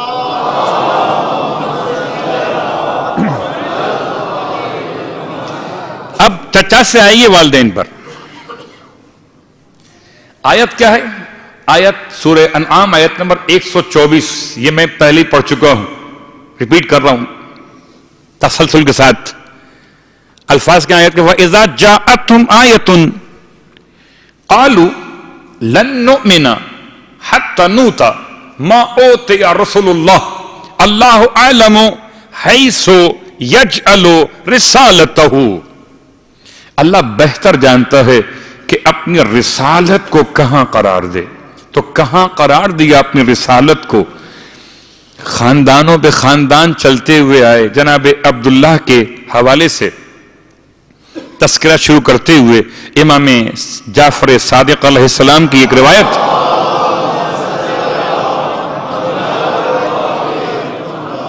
اب چچا سے آئیے والدین پر. آیت کیا ہے؟ آیت سورہ انعام آیت نمبر 124. یہ میں پہلے پڑھ چکا ہوں، ریپیٹ کر رہا ہوں تسلسل کے ساتھ. الفاظ کے آیت کے وَإِذَا جَاءَتْهُمْ آیَةٌ قَالُوا لَن نُؤْمِنَ حَتَّى نُؤْتَ مَا أُوتِيَ رَسُولُ اللَّهِ اللَّهُ أَعْلَمُ حَيْثُ يَجْعَلُ رِسَالَتَهُ. اللہ بہتر جانتا ہے کہ اپنی رسالت کو کہاں قرار دے. تو کہاں قرار دیا اپنی رسالت کو؟ خاندانوں پہ خاندان چلتے ہوئے آئے. جناب عبداللہ کے حوالے سے تذکرہ شروع کرتے ہوئے امام جعفر صادق علیہ السلام کی ایک روایت،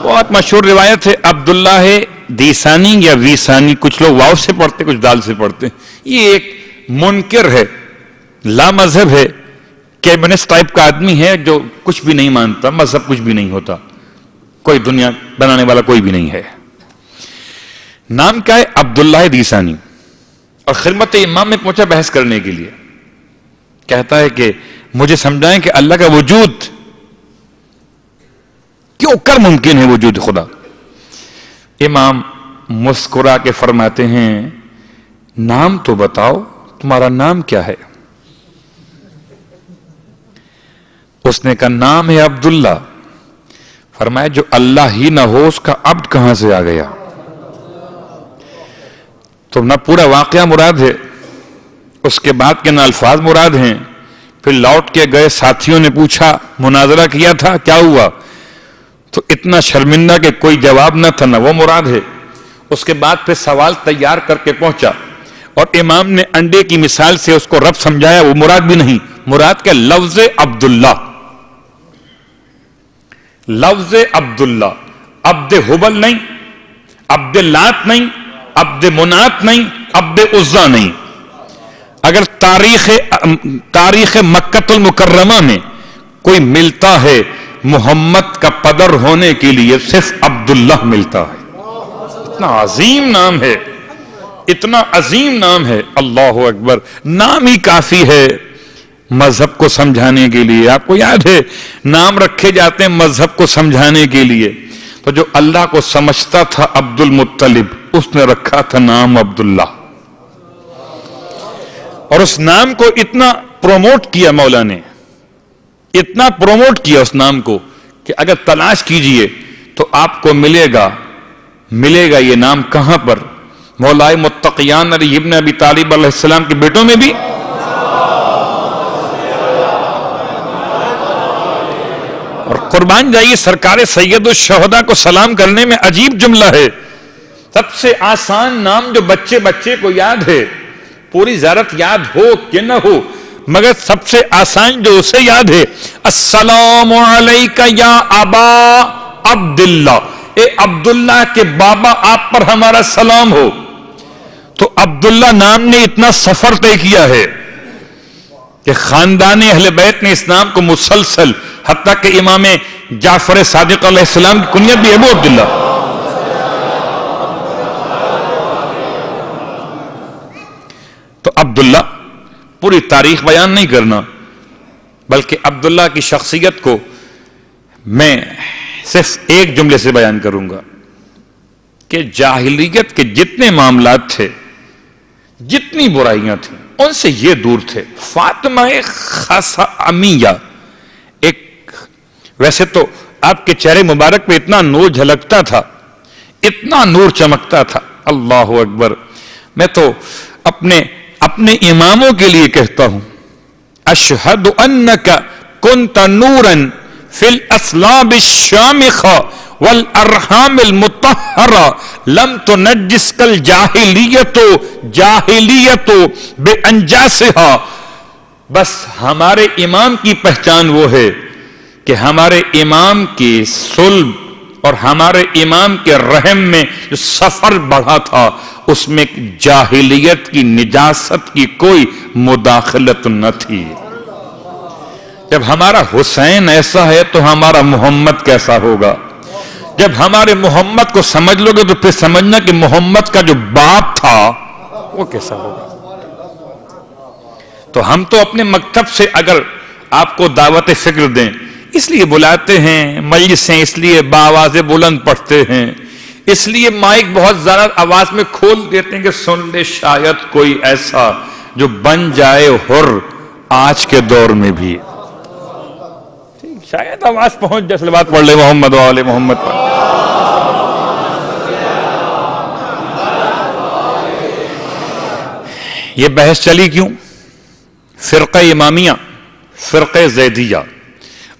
بہت مشہور روایت ہے. عبداللہ دیسانی یا ویسانی، کچھ لوگ واو سے پڑھتے کچھ دال سے پڑھتے. یہ ایک منکر ہے، لا مذہب ہے، کیبنس ٹائپ کا آدمی ہے جو کچھ بھی نہیں مانتا، مذہب کچھ بھی نہیں ہوتا، کوئی دنیا بنانے والا کوئی بھی نہیں ہے. نام کیا ہے؟ عبداللہ دیسانی. اور خدمت امام میں پہنچا بحث کرنے کے لیے. کہتا ہے کہ مجھے سمجھائیں کہ اللہ کا وجود کیوں کر ممکن ہے، وجود خدا. امام مسکرا کے فرماتے ہیں نام تو بتاؤ، تمہارا نام کیا ہے؟ اس نے کہا نام ہے عبداللہ. فرمایا جو اللہ ہی نہ ہو اس کا عبد کہاں سے آ گیا؟ تو نہ پورا واقعہ مراد ہے، اس کے بعد کے نہ الفاظ مراد ہیں. پھر لوٹ کے گئے، ساتھیوں نے پوچھا، مناظرہ کیا تھا، کیا ہوا؟ تو اتنا شرمندہ کہ کوئی جواب نہ تھا، نہ وہ مراد ہے. اس کے بعد پھر سوال تیار کر کے پہنچا اور امام نے انڈے کی مثال سے اس کو رب سمجھایا. وہ مراد بھی نہیں، مراد کیا؟ لفظ عبداللہ. لفظ عبداللہ، عبد حبل نہیں، عبد لات نہیں، عبد منات نہیں، عبد عزا نہیں. اگر تاریخ مکہ المکرمہ میں کوئی ملتا ہے محمد کا پدر ہونے کے لیے، صرف عبداللہ ملتا ہے. اتنا عظیم نام ہے، اتنا عظیم نام ہے. اللہ اکبر. نام ہی کافی ہے مذہب کو سمجھانے کے لیے. آپ کو یاد ہے نام رکھے جاتے ہیں مذہب کو سمجھانے کے لیے. تو جو اللہ کو سمجھتا تھا عبد المطلب، اس نے رکھا تھا نام عبداللہ. اور اس نام کو اتنا پروموٹ کیا مولا نے، اتنا پروموٹ کیا اس نام کو کہ اگر تلاش کیجئے تو آپ کو ملے گا یہ نام کہاں پر؟ مولائے متقیان علی ابن ابی طالب علیہ السلام کے بیٹوں میں بھی. اور قربان جائیے سرکار سید الشہداء کو سلام کرنے میں عجیب جملہ ہے. سب سے آسان نام جو بچے کو یاد ہے، پوری زیارت یاد ہو کہ نہ ہو، مگر سب سے آسان جو اسے یاد ہے، السلام علیکہ یا ابا عبداللہ، اے عبداللہ کے بابا آپ پر ہمارا سلام ہو. تو عبداللہ نام نے اتنا سفر طے کیا ہے کہ خاندان اہل بیت نے اس نام کو مسلسل، حتیٰ کہ امام جعفر صادق علیہ السلام کی کنیت بھی ابو عبداللہ. تو عبداللہ پوری تاریخ بیان نہیں کرنا، بلکہ عبداللہ کی شخصیت کو میں صرف ایک جملے سے بیان کروں گا کہ جاہلیت کے جتنے معاملات تھے، جتنی برائیاں تھیں، ان سے یہ دور تھے. فاطمہ خاصمیہ ایک، ویسے تو آپ کے چہرے مبارک پہ اتنا نور جھلکتا تھا، اتنا نور چمکتا تھا، اللہ اکبر. میں تو اپنے اماموں کے لیے کہتا ہوں، اشہد انک کنت نورا فی الاسلاب الشامخہ والارحام المطہرہ لم تنجسک الجاہلیت بانجاسہا. بس ہمارے امام کی پہچان وہ ہے کہ ہمارے امام کی صلب اور ہمارے امام کے رحم میں جو سفر بڑھا تھا اس میں جاہلیت کی نجاست کی کوئی مداخلت نہ تھی۔ جب ہمارا حسین ایسا ہے تو ہمارا محمد کیسا ہوگا؟ جب ہمارے محمد کو سمجھ لو گے تو پھر سمجھنا کہ محمد کا جو باپ تھا وہ کیسا ہوگا۔ تو ہم تو اپنے مکتب سے اگر آپ کو دعوت فکر دیں، اس لیے بلاتے ہیں، مجلسیں اس لیے بآواز بلند پڑھتے ہیں، اس لیے مائک بہت زیادہ آواز میں کھول دیتے ہیں کہ سن لے شاید کوئی ایسا جو بن جائے حر آج کے دور میں بھی۔ شاید آواز پہنچ جائے، صلوات پڑھ لے محمد و آل محمد پر۔ یہ بحث چلی کیوں؟ فرقہ امامیہ، فرقہ زیدیہ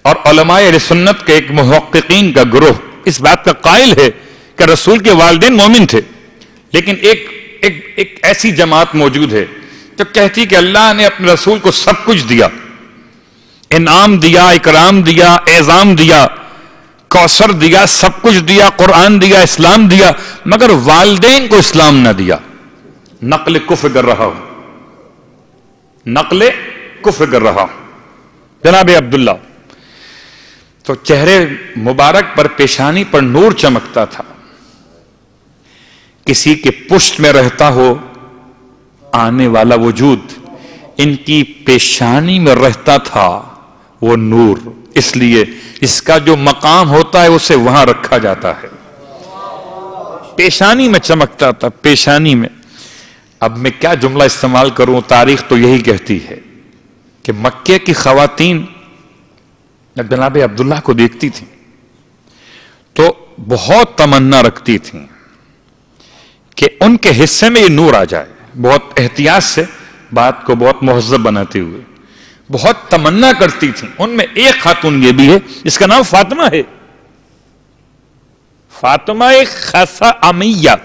اور علماء اہل سنت کے ایک محققین کا گروہ اس بات کا قائل ہے کہ رسول کے والدین مومن تھے، لیکن ایک ایسی جماعت موجود ہے جو کہتی کہ اللہ نے اپنے رسول کو سب کچھ دیا، انعام دیا، اکرام دیا، اعظام دیا، کوثر دیا، سب کچھ دیا، قرآن دیا، اسلام دیا، مگر والدین کو اسلام نہ دیا۔ نقل کفر کر رہا ہوں، نقل کفر کر رہا ہوں۔ جناب عبداللہ تو چہرے مبارک پر، پیشانی پر نور چمکتا تھا، کسی کے پشت میں رہتا ہو آنے والا وجود، ان کی پیشانی میں رہتا تھا وہ نور، اس لیے اس کا جو مقام ہوتا ہے اسے وہاں رکھا جاتا ہے۔ پیشانی میں چمکتا تھا، پیشانی میں۔ اب میں کیا جملہ استعمال کروں، تاریخ تو یہی کہتی ہے کہ مکے کی خواتین جب جناب عبداللہ کو دیکھتی تھیں تو بہت تمنا رکھتی تھیں کہ ان کے حصے میں یہ نور آ جائے، بہت احتیاط سے بات کو بہت مہذب بناتے ہوئے بہت تمنا کرتی تھیں۔ ان میں ایک خاتون یہ بھی ہے جس کا نام فاطمہ ہے، فاطمہ خثعمیہ۔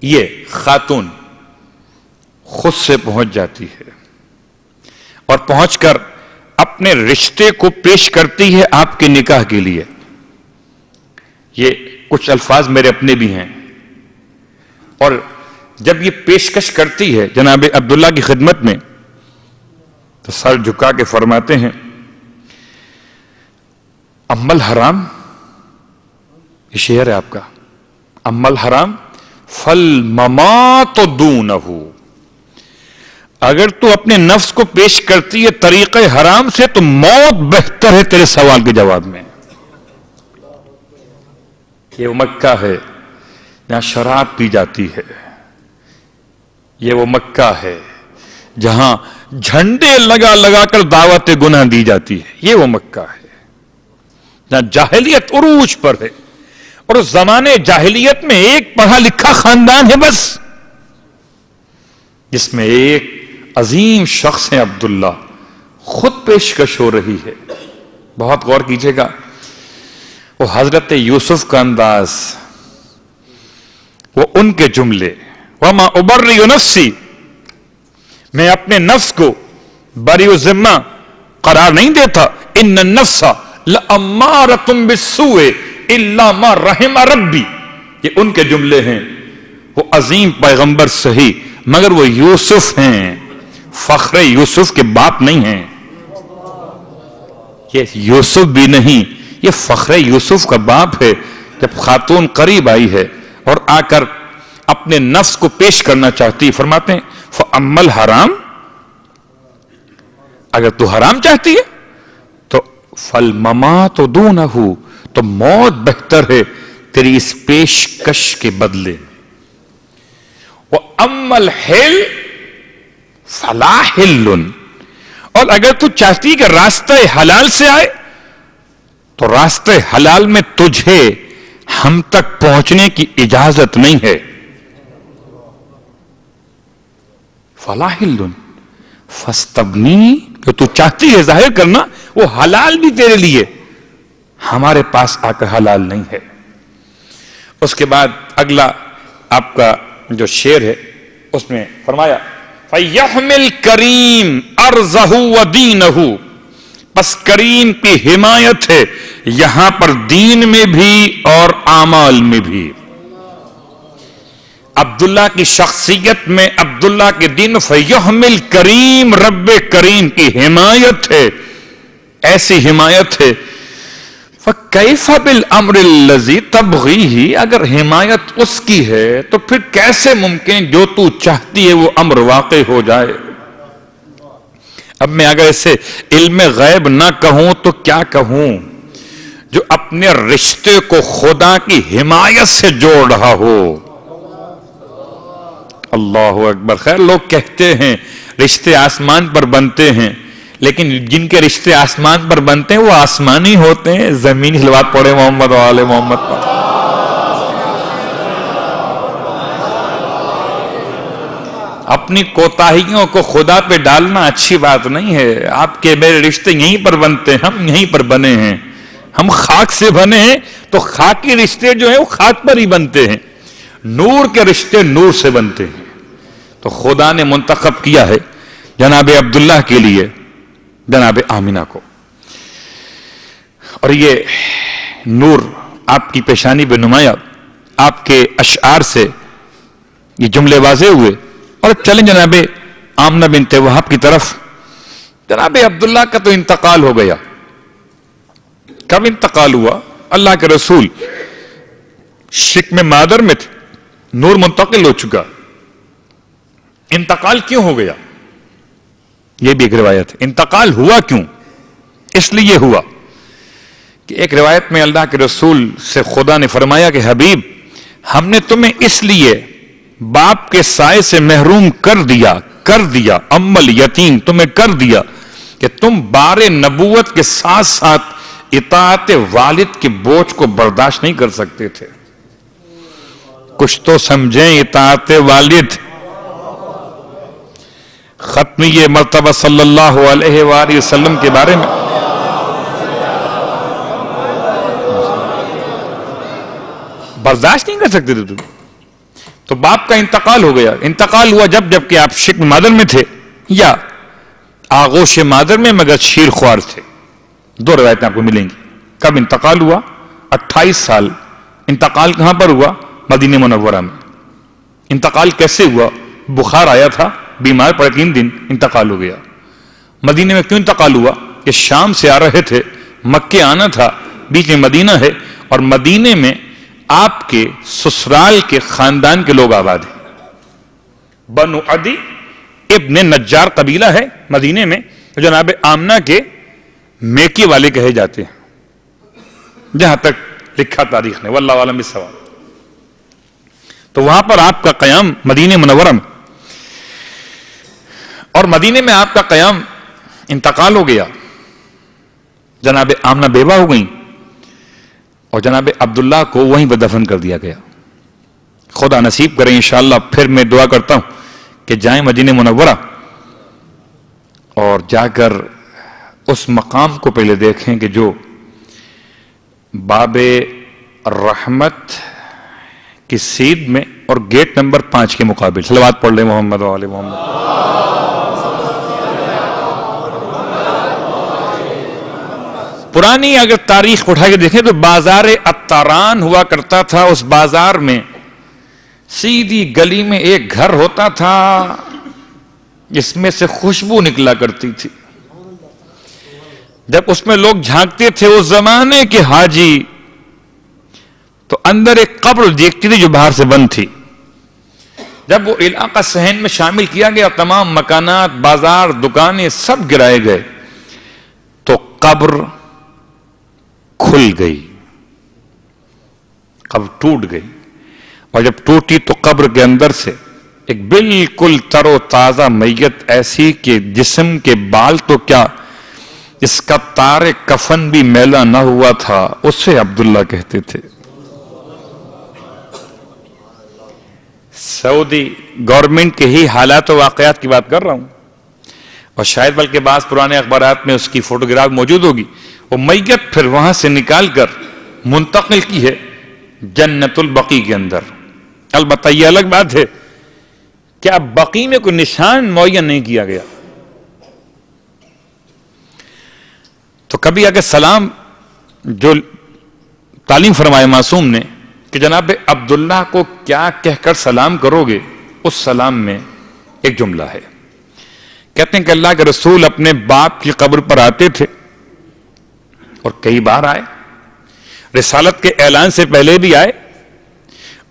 یہ خاتون خود سے پہنچ جاتی ہے اور پہنچ کر اپنے رشتے کو پیش کرتی ہے آپ کے نکاح کے لیے۔ یہ کچھ الفاظ میرے اپنے بھی ہیں، اور جب یہ پیشکش کرتی ہے جناب عبداللہ کی خدمت میں تو سر جھکا کے فرماتے ہیں اما الحرام، یہ شعر ہے آپ کا، اما الحرام فالممات دونہ، اگر تو اپنے نفس کو پیش کرتی ہے طریقہ حرام سے تو موت بہتر ہے تیرے سوال کے جواب میں۔ یہ وہ مکہ ہے جہاں شراب پی جاتی ہے، یہ وہ مکہ ہے جہاں جھنڈے لگا لگا کر دعوت گناہ دی جاتی ہے، یہ وہ مکہ ہے جہاں جاہلیت عروج پر ہے، اور اس زمانے جاہلیت میں ایک پڑھا لکھا خاندان ہے بس، جس میں ایک عظیم شخص ہے عبداللہ، خود پیشکش ہو رہی ہے۔ بہت غور کیجئے گا، وہ حضرت یوسف کا انداز، وہ ان کے جملے، وَمَا أُبَرِّئُ نَفْسِي، میں اپنے نفس کو بری و ذمہ قرار نہیں دیتا، إِنَّ النَّفْسَ لَأَمَّارَةٌ بِالسُّوءِ إِلَّا مَا رَحِمَ رَبِّي، یہ ان کے جملے ہیں۔ وہ عظیم پیغمبر صحیح، مگر وہ یوسف ہیں، فخر یوسف کے باپ نہیں ہیں، یہ یوسف بھی نہیں، یہ فخر یوسف کا باپ ہے۔ جب خاتون قریب آئی ہے اور آ کر اپنے نفس کو پیش کرنا چاہتی، فرماتے ہیں فَأَمَّا الْحَرَامُ، اگر تو حرام چاہتی ہے تو فَالْمَمَاتُ دُونَهُ، تو موت بہتر ہے تیری اس پیشکش کے بدلے۔ وَأَمَّا الْحِلْ فَلَا حِلٌّ، اور اگر تو چاہتی کہ راستہ حلال سے آئے تو راستہ حلال میں تجھے ہم تک پہنچنے کی اجازت نہیں ہے۔ فَلَا حِلٌّ فَاسْتَبْنِي، جو تو چاہتی ہے ظاہر کرنا وہ حلال بھی تیرے لیے ہمارے پاس آ کر حلال نہیں ہے۔ اس کے بعد اگلا آپ کا جو شعر ہے اس میں فرمایا فَيَحْمِلْ كَرِيمْ أَرْضَهُ وَدِينَهُ، بس کریم کی حمایت ہے یہاں پر دین میں بھی اور اعمال میں بھی. عبداللہ کی شخصیت میں، عبداللہ کے دین فیحمل کریم، رب کریم کی حمایت ہے، ایسی حمایت ہے. فَكَيْفَ بِالْأَمْرِ الَّذِي تَبْغِيهِ، اگر حمایت اس کی ہے تو پھر کیسے ممکن جو تو چاہتی ہے وہ امر واقع ہو جائے. اب میں اگر اسے علم غیب نہ کہوں تو کیا کہوں؟ جو اپنے رشتے کو خدا کی حمایت سے جوڑ رہا ہو. اللہ اکبر. خیر لوگ کہتے ہیں رشتے آسمان پر بنتے ہیں، لیکن جن کے رشتے آسمان پر بنتے ہیں وہ آسمانی ہوتے ہیں. زمینی صلوات پڑھے محمد و آل محمد پر. اپنی کوتاہیوں کو خدا پہ ڈالنا اچھی بات نہیں ہے. آپ کے میرے رشتے یہیں پر بنتے ہیں، ہم یہیں پر بنے ہیں، ہم خاک سے بنے ہیں تو خاکی رشتے جو ہیں وہ خاک پر ہی بنتے ہیں. نور کے رشتے نور سے بنتے ہیں. تو خدا نے منتخب کیا ہے جناب عبداللہ کے لیے جناب آمینہ کو، اور یہ نور آپ کی پیشانی پہ نمایاں. آپ کے اشعار سے یہ جملے واضح ہوئے. اور چلیں جناب آمنہ بنت وہب کی طرف. جناب عبداللہ کا تو انتقال ہو گیا. کب انتقال ہوا؟ اللہ کے رسول شکم مادر میں تھے، نور منتقل ہو چکا. انتقال کیوں ہو گیا؟ یہ بھی ایک روایت ہے. انتقال ہوا کیوں؟ اس لیے ہوا کہ ایک روایت میں اللہ کے رسول سے خدا نے فرمایا کہ حبیب، ہم نے تمہیں اس لیے باپ کے سائے سے محروم کر دیا امل یتیم تمہیں کر دیا کہ تم بار نبوت کے ساتھ ساتھ اطاعت والد کے بوجھ کو برداشت نہیں کر سکتے تھے. کچھ تو سمجھیں اطاعت والد. ختمی مرتبہ صلی اللہ علیہ وآلہ وسلم کے بارے میں برداشت نہیں کر سکتے تھے تم. تو باپ کا انتقال ہو گیا. انتقال ہوا جب کہ آپ شکم مادر میں تھے یا آغوش مادر میں مگر شیر خوار تھے. دو روایتیں آپ کو ملیں گی. کب انتقال ہوا؟ 28 سال. انتقال کہاں پر ہوا؟ مدینہ منورہ میں. انتقال کیسے ہوا؟ بخار آیا تھا، بیمار پڑے 3 دن، انتقال ہو گیا. مدینہ میں کیوں انتقال ہوا؟ کہ شام سے آ رہے تھے، مکے آنا تھا، بیچ میں مدینہ ہے، اور مدینہ میں آپ کے سسرال کے خاندان کے لوگ آباد ہیں. بنو عدی ابن نجار قبیلہ ہے مدینہ میں، جناب آمنہ کے میکی والے کہے جاتے ہیں، جہاں تک لکھا تاریخ نے، واللہ عالم بالصواب. تو وہاں پر آپ کا قیام مدینہ منورہ میں، اور مدینہ میں آپ کا قیام انتقال ہو گیا. جناب آمنہ بیوہ ہو گئیں اور جناب عبداللہ کو وہیں پہ دفن کر دیا گیا. خدا نصیب کریں انشاءاللہ. پھر میں دعا کرتا ہوں کہ جائیں مدینہ منورہ اور جا کر اس مقام کو پہلے دیکھیں کہ جو باب رحمت کی سید میں اور گیٹ نمبر 5 کے مقابل. صلوات پڑھ لیں محمد و آل محمد. پرانی اگر تاریخ اٹھا کے دیکھیں تو بازار اتاران ہوا کرتا تھا. اس بازار میں سیدھی گلی میں ایک گھر ہوتا تھا جس میں سے خوشبو نکلا کرتی تھی. جب اس میں لوگ جھانکتے تھے اس زمانے کے حاجی تو اندر ایک قبر دیکھتی تھی جو باہر سے بند تھی. جب وہ علاقہ صحن میں شامل کیا گیا، تمام مکانات، بازار، دکانیں سب گرائے گئے تو قبر کھل گئی، قبر ٹوٹ گئی. اور جب ٹوٹی تو قبر کے اندر سے ایک بالکل تر و تازہ میت، ایسی کہ جسم کے بال تو کیا، اس کا تار کفن بھی میلا نہ ہوا تھا، اسے عبداللہ کہتے تھے. سعودی گورنمنٹ کے ہی حالات و واقعات کی بات کر رہا ہوں، اور شاید بلکہ بعض پرانے اخبارات میں اس کی فوٹوگراف موجود ہوگی. وہ میت پھر وہاں سے نکال کر منتقل کی ہے جنت البقیع کے اندر. البتہ یہ الگ بات ہے کہ اب بقیع میں کوئی نشان معین نہیں کیا گیا. تو کبھی اگر سلام جو تعلیم فرمائے معصوم نے کہ جناب عبداللہ کو کیا کہہ کر سلام کرو گے، اس سلام میں ایک جملہ ہے، کہتے ہیں کہ اللہ کے رسول اپنے باپ کی قبر پر آتے تھے اور کئی بار آئے، رسالت کے اعلان سے پہلے بھی آئے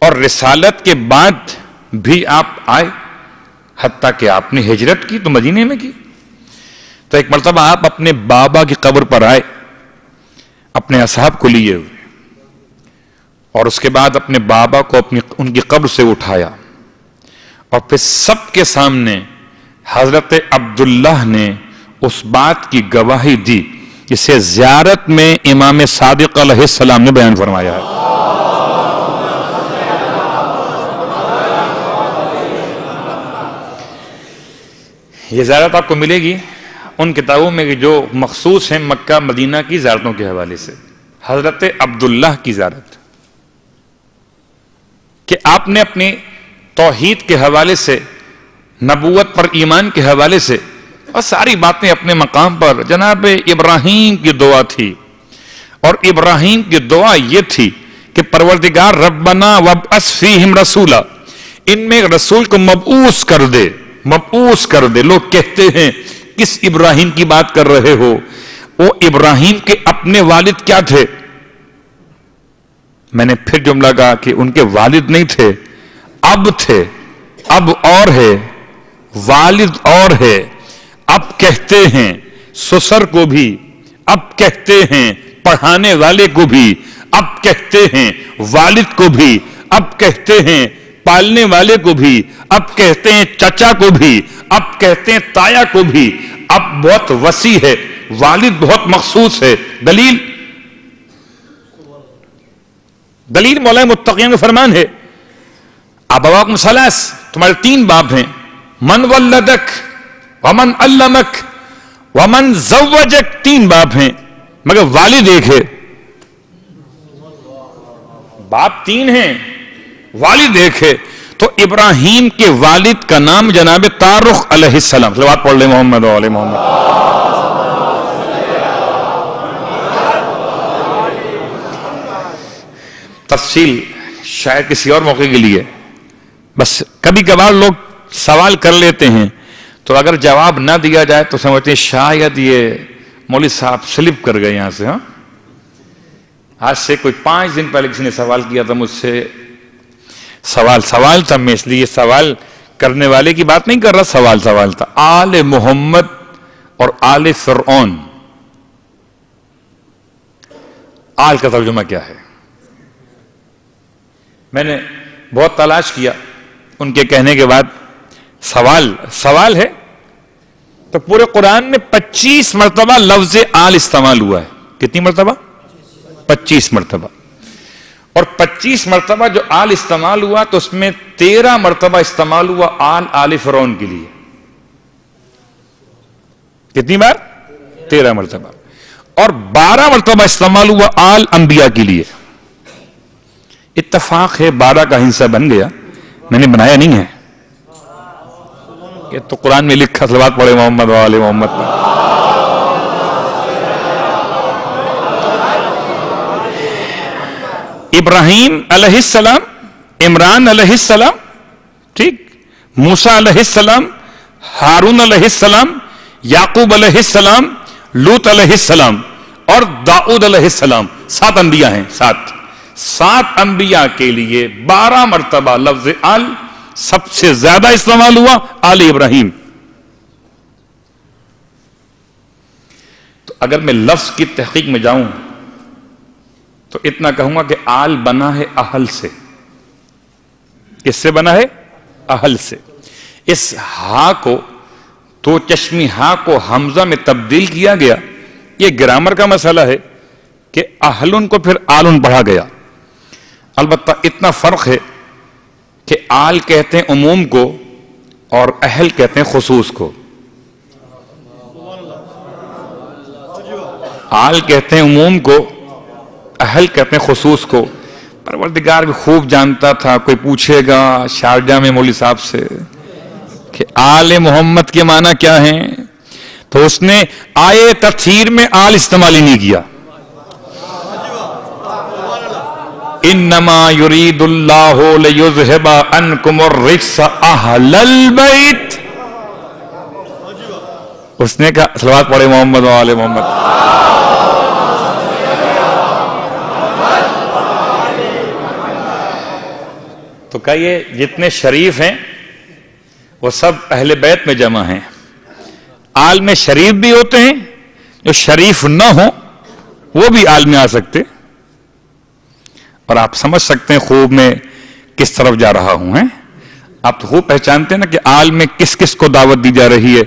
اور رسالت کے بعد بھی آپ آئے، حتیٰ کہ آپ نے ہجرت کی تو مدینے میں کی۔ تو ایک مرتبہ آپ اپنے بابا کی قبر پر آئے اپنے اصحاب کو لیے ہوئے، اور اس کے بعد اپنے بابا کو ان کی قبر سے اٹھایا، اور پھر سب کے سامنے حضرت عبداللہ نے اس بات کی گواہی دی جسے زیارت میں امام صادق علیہ السلام نے بیان فرمایا ہے۔ یہ زیارت آپ کو ملے گی ان کتابوں میں جو مخصوص ہیں مکہ مدینہ کی زیارتوں کے حوالے سے، حضرت عبداللہ کی زیارت، کہ آپ نے اپنی توحید کے حوالے سے، نبوت پر ایمان کے حوالے سے اور ساری باتیں اپنے مقام پر، جناب ابراہیم کی دعا تھی، اور ابراہیم کی دعا یہ تھی کہ پروردگار ربنا وابعث فیہم رسولا، ان میں رسول کو مبعوث کر دے، مبعوث کر دے۔ لوگ کہتے ہیں کس ابراہیم کی بات کر رہے ہو؟ وہ ابراہیم کے اپنے والد کیا تھے؟ میں نے پھر جملہ کہا کہ ان کے والد نہیں تھے، اب تھے، اب اور ہے، والد اور ہے۔ اب کہتے ہیں سسر کو بھی، اب کہتے ہیں پڑھانے والے کو بھی، اب کہتے ہیں والد کو بھی، اب کہتے ہیں پالنے والے کو بھی، اب کہتے ہیں چچا کو بھی، اب کہتے ہیں تایا کو بھی۔ اب بہت وسیع ہے، والد بہت مخصوص ہے۔ دلیل مولا متقین کا فرمان ہے، ابواکم ثلاث، تمہارے تین باپ ہیں، من ولدک ومن علمک ومن زوجک، تین باپ ہیں مگر والد ایک ہے۔ باپ تین ہیں، والد ایک ہے۔ تو ابراہیم کے والد کا نام جناب تارخ علیہ السلام، صلوات پڑھ لیں محمد و علی محمد۔ تفصیل شاید کسی اور موقع کے لیے، بس کبھی کبھار لوگ سوال کر لیتے ہیں تو اگر جواب نہ دیا جائے تو سمجھتے ہیں شاید یہ مولوی صاحب سلپ کر گئے یہاں سے۔ ہاں، آج سے کوئی 5 دن پہلے کسی نے سوال کیا تھا مجھ سے، سوال تھا، میں اس لیے سوال کرنے والے کی بات نہیں کر رہا، سوال تھا آل محمد اور آل فرعون، آل کا ترجمہ کیا ہے؟ میں نے بہت تلاش کیا ان کے کہنے کے بعد، سوال ہے تو پورے قرآن میں 25 مرتبہ لفظ آل استعمال ہوا ہے۔ کتنی مرتبہ؟ 25 مرتبہ۔ اور 25 مرتبہ جو آل استعمال ہوا تو اس میں 13 مرتبہ استعمال ہوا آل فرعون کے لیے۔ کتنی بار؟ 13 مرتبہ۔ اور 12 مرتبہ استعمال ہوا آل انبیاء کے لیے۔ اتفاق ہے 12 کا حصہ بن گیا، میں نے بنایا نہیں ہے، یہ تو قرآن میں لکھا، صلوات پڑھے محمد و آل محمد پر۔ ابراہیم علیہ السلام، عمران علیہ السلام، ٹھیک، موسیٰ علیہ السلام، ہارون علیہ السلام، یعقوب علیہ السلام، لوط علیہ السلام اور داؤد علیہ السلام، 7 انبیاء ہیں، 7 انبیاء کے لیے 12 مرتبہ لفظ آل، سب سے زیادہ استعمال ہوا آل ابراہیم۔ تو اگر میں لفظ کی تحقیق میں جاؤں تو اتنا کہوں گا کہ آل بنا ہے اہل سے۔ کس سے بنا ہے؟ اہل سے۔ اس ہا کو، تو چشمی ہا کو حمزہ میں تبدیل کیا گیا، یہ گرامر کا مسئلہ ہے کہ اہلن کو پھر آلن پڑھا گیا۔ البتہ اتنا فرق ہے کہ آل کہتے ہیں عموم کو اور اہل کہتے ہیں خصوص کو۔ آل کہتے ہیں عموم کو، اہل کہتے ہیں خصوص کو۔ پروردگار بھی خوب جانتا تھا، کوئی پوچھے گا شارجہ میں مولوی صاحب سے کہ آل محمد کے معنی کیا ہیں، تو اس نے آئے تطہیر میں آل استعمال ہی نہیں کیا. انما یرید اللہ لیذھب عنکم الرجس اہل البیت. اس نے کہا صلوات پڑھے محمد و آل محمد. تو کہیے جتنے شریف ہیں وہ سب اہل بیت میں جمع ہیں. آل میں شریف بھی ہوتے ہیں, جو شریف نہ ہوں وہ بھی آل میں آ سکتے. اور آپ سمجھ سکتے ہیں خوب میں کس طرف جا رہا ہوں. آپ تو خوب پہچانتے ہیں نا کہ آل میں کس کس کو دعوت دی جا رہی ہے.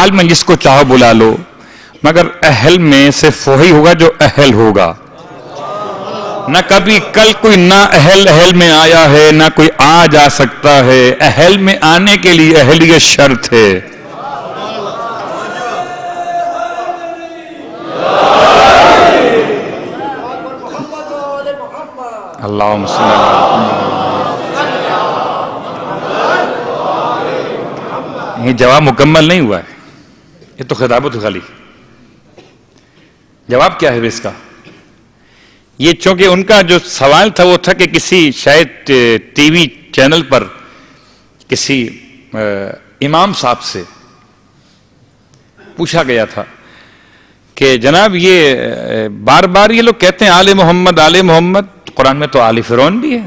آل میں جس کو چاہو بلا لو, مگر اہل میں صرف وہی ہوگا جو اہل ہوگا. نہ کبھی کل کوئی نہ اہل میں آیا ہے, نہ کوئی آ جا سکتا ہے. اہل میں آنے کے لیے اہلیت شرط ہے. اللہم صلی اللہ. یہ جواب مکمل نہیں ہوا ہے, یہ تو خطابت خالی. جواب کیا ہے اس کا؟ یہ چونکہ ان کا جو سوال تھا وہ تھا کہ کسی شاید ٹی وی چینل پر کسی امام صاحب سے پوچھا گیا تھا کہ جناب یہ بار بار یہ لوگ کہتے ہیں آل محمد آل محمد, قرآن میں تو آل فرعون بھی ہے,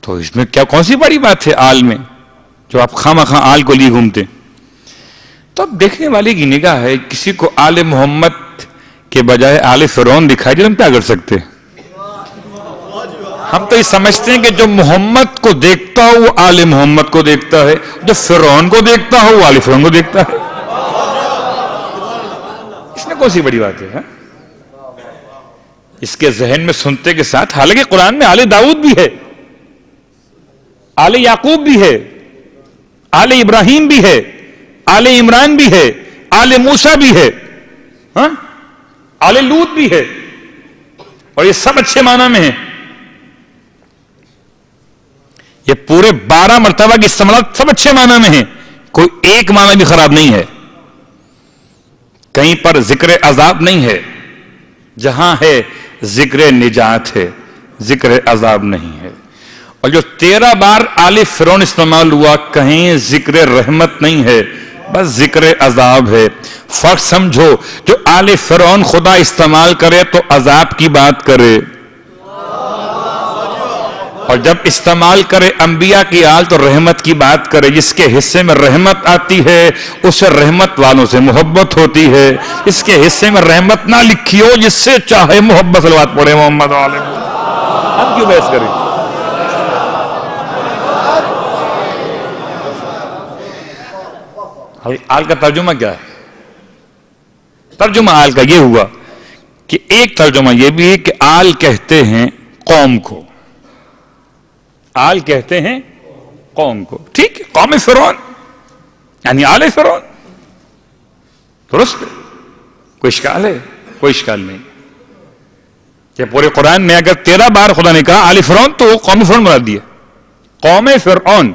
تو اس میں کیا کون سی بڑی بات ہے آل میں جو آپ خواہ آل کو لیے گھومتے. تو اب دیکھنے والے کی نگاہ ہے, کسی کو آل محمد کے بجائے آل فرعون دکھائی دے ہم کیا کر سکتے. ہم تو یہ سمجھتے ہیں کہ جو محمد کو دیکھتا ہو وہ آل محمد کو دیکھتا ہے, جو فرعون کو دیکھتا ہو وہ آل فرعون کو دیکھتا ہے. اس میں کون سی بڑی بات ہے؟ اس کے ذہن میں سنتے کے ساتھ, حالانکہ قرآن میں آل داؤد بھی ہے, آل یعقوب بھی ہے, آل ابراہیم بھی ہے, آل عمران بھی ہے, آل موسیٰ بھی ہے, آل لوط بھی ہے, اور یہ سب اچھے معنی میں ہیں. یہ پورے 12 مرتبہ کی استعمالات سب اچھے معنی میں ہیں, کوئی ایک معنی بھی خراب نہیں ہے. کہیں پر ذکر عذاب نہیں ہے, جہاں ہے ذکر نجات ہے, ذکر عذاب نہیں ہے. اور جو 13 بار آل فرعون استعمال ہوا, کہیں ذکر رحمت نہیں ہے, بس ذکر عذاب ہے. فرق سمجھو, جو آل فرعون خدا استعمال کرے تو عذاب کی بات کرے, اور جب استعمال کرے انبیاء کی آل تو رحمت کی بات کرے. جس کے حصے میں رحمت آتی ہے اسے رحمت والوں سے محبت ہوتی ہے, اس کے حصے میں رحمت نہ لکھی ہو جس سے چاہے محبت. صلوات پڑھے محمد علیہ. ہم کیوں بحث کریں؟ آل کا ترجمہ کیا ہے؟ ترجمہ آل کا یہ ہوا کہ ایک ترجمہ یہ بھی ہے کہ آل کہتے ہیں قوم کو, آل کہتے ہیں قوم کو. ٹھیک ہے, قوم فرعون یعنی آل فرعون, درست ہے, کوئی اشکال ہے؟ کوئی اشکال نہیں. کہ پورے قرآن میں اگر 13 بار خدا نے کہا آل فرعون تو وہ قوم فرعون مراد دیا, قوم فرعون,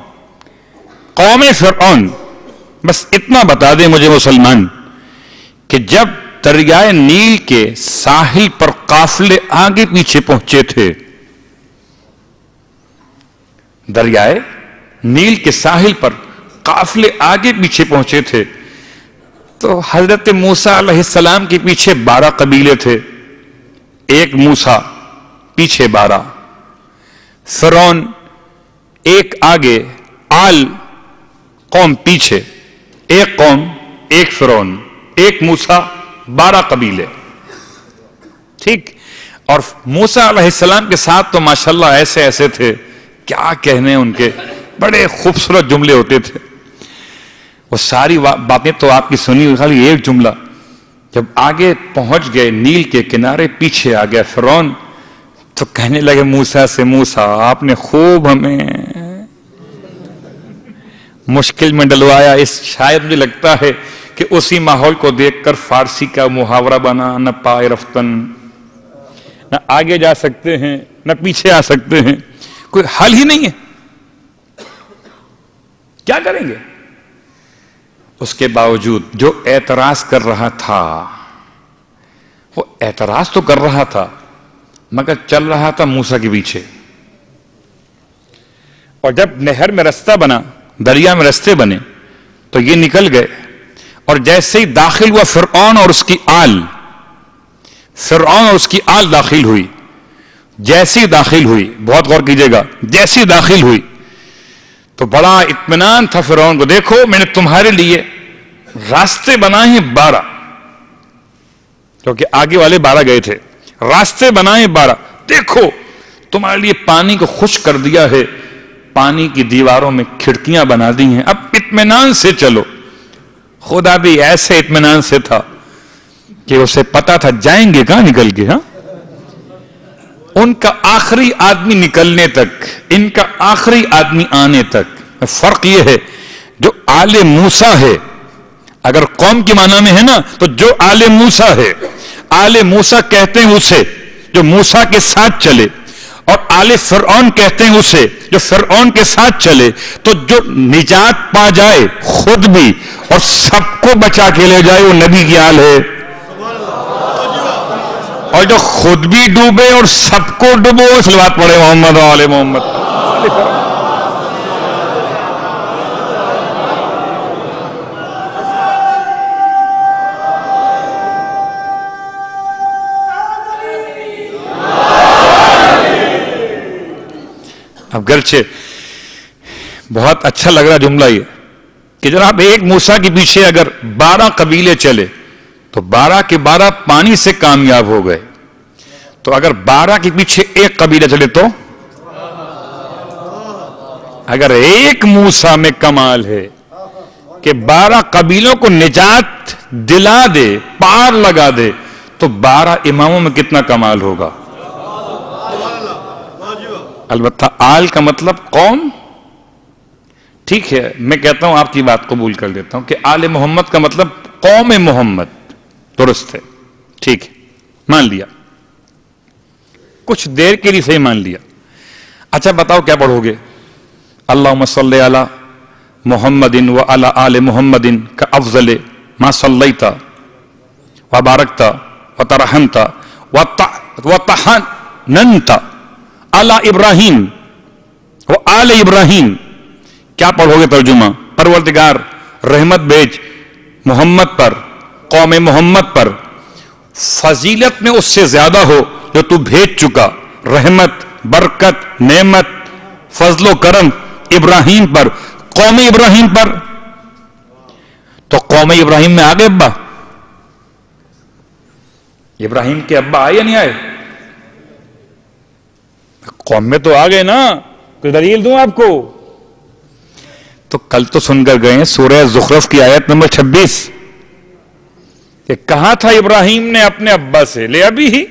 قوم فرعون. بس اتنا بتا دیں مجھے مسلمان کہ جب دریائے نیل کے ساحل پر قافلے آگے پیچھے پہنچے تھے, دریائے نیل کے ساحل پر قافلے آگے پیچھے پہنچے تھے, تو حضرت موسیٰ علیہ السلام کے پیچھے 12 قبیلے تھے. ایک موسیٰ پیچھے 12, فرعون ایک آگے, آل قوم پیچھے, ایک قوم, ایک فرعون, ایک موسیٰ, 12 قبیلے. ٹھیک. اور موسیٰ علیہ السلام کے ساتھ تو ماشاءاللہ ایسے ایسے تھے, کیا کہنے ان کے, بڑے خوبصورت جملے ہوتے تھے. وہ ساری باتیں تو آپ کی سنی ہوئی, خالی ایک جملہ, جب آگے پہنچ گئے نیل کے کنارے, پیچھے آ گیا فرعون, تو کہنے لگے موسیٰ سے, موسیٰ آپ نے خوب ہمیں مشکل میں ڈلوایا. اس شاید مجھے لگتا ہے کہ اسی ماحول کو دیکھ کر فارسی کا محاورہ بنا, نہ پائے رفتن, نہ آگے جا سکتے ہیں نہ پیچھے آ سکتے ہیں, کوئی حل ہی نہیں ہے, کیا کریں گے؟ اس کے باوجود جو اعتراض کر رہا تھا وہ اعتراض تو کر رہا تھا مگر چل رہا تھا موسیٰ کے پیچھے. اور جب نہر میں رستہ بنا، دریا میں رستے بنے تو یہ نکل گئے. اور جیسے ہی داخل ہوا فرعون اور اس کی آل داخل ہوئی، جیسی داخل ہوئی، بہت غور کیجئے گا، جیسی داخل ہوئی تو بڑا اطمینان تھا فرعون کو. دیکھو میں نے تمہارے لیے راستے بنائے ہیں 12، کیونکہ آگے والے 12 گئے تھے. راستے بنائے 12، دیکھو تمہارے لیے پانی کو خشک کر دیا ہے، پانی کی دیواروں میں کھڑکیاں بنا دی ہیں، اب اطمینان سے چلو. خدا بھی ایسے اطمینان سے تھا کہ اسے پتا تھا جائیں گے کہاں نکل کے. ہاں، ان کا آخری آدمی نکلنے تک، ان کا آخری آدمی آنے تک فرق یہ ہے جو آل موسیٰ ہے، اگر قوم کی معنی میں ہے نا تو جو آل موسیٰ ہے، آل موسیٰ کہتے ہیں اسے جو موسیٰ کے ساتھ چلے، اور آل فرعون کہتے ہیں اسے جو فرعون کے ساتھ چلے. تو جو نجات پا جائے خود بھی اور سب کو بچا کے لے جائے وہ نبی کی آل ہے. اور جو خود بھی ڈوبے اور سب کو ڈوبو، صلوات پڑھے محمد و آل محمد. اب گرچہ بہت اچھا لگ رہا جملہ یہ کہ جناب ایک موسیٰ کے پیچھے اگر 12 قبیلے چلے تو 12 کے 12 پانی سے کامیاب ہو گئے، تو اگر 12 کے پیچھے ایک قبیلہ چلے تو اگر ایک موسیٰ میں کمال ہے کہ 12 قبیلوں کو نجات دلا دے، پار لگا دے، تو 12 اماموں میں کتنا کمال ہوگا. البتہ آل کا مطلب قوم. ٹھیک ہے، میں کہتا ہوں آپ کی بات قبول کر لیتا ہوں کہ آل محمد کا مطلب قوم محمد. درست ہے، ٹھیک ہے، مان لیا، کچھ دیر کے لیے صحیح مان لیا. اچھا بتاؤ کیا پڑھو گے؟ اللہم صلی علی محمد و علی آل محمد کا افضل ما صلیت و بارکت و ترحمت و تحننت علی ابراہیم و آل ابراہیم. کیا پڑھو گے ترجمہ؟ پروردگار رحمت بھیج محمد پر، قوم محمد پر، فضیلت میں اس سے زیادہ ہو جو تو بھیج چکا، رحمت، برکت، نعمت، فضل و کرم ابراہیم پر، قوم ابراہیم پر. تو قوم ابراہیم میں آگے ابا ابراہیم کے ابا آئے یا نہیں آئے؟ قوم میں تو آگئے نا. کوئی دلیل دوں آپ کو؟ تو کل تو سن کر گئے سورہ زخرف کی آیت نمبر 26 کہ کہا تھا ابراہیم نے اپنے ابا سے، لے ابی ہی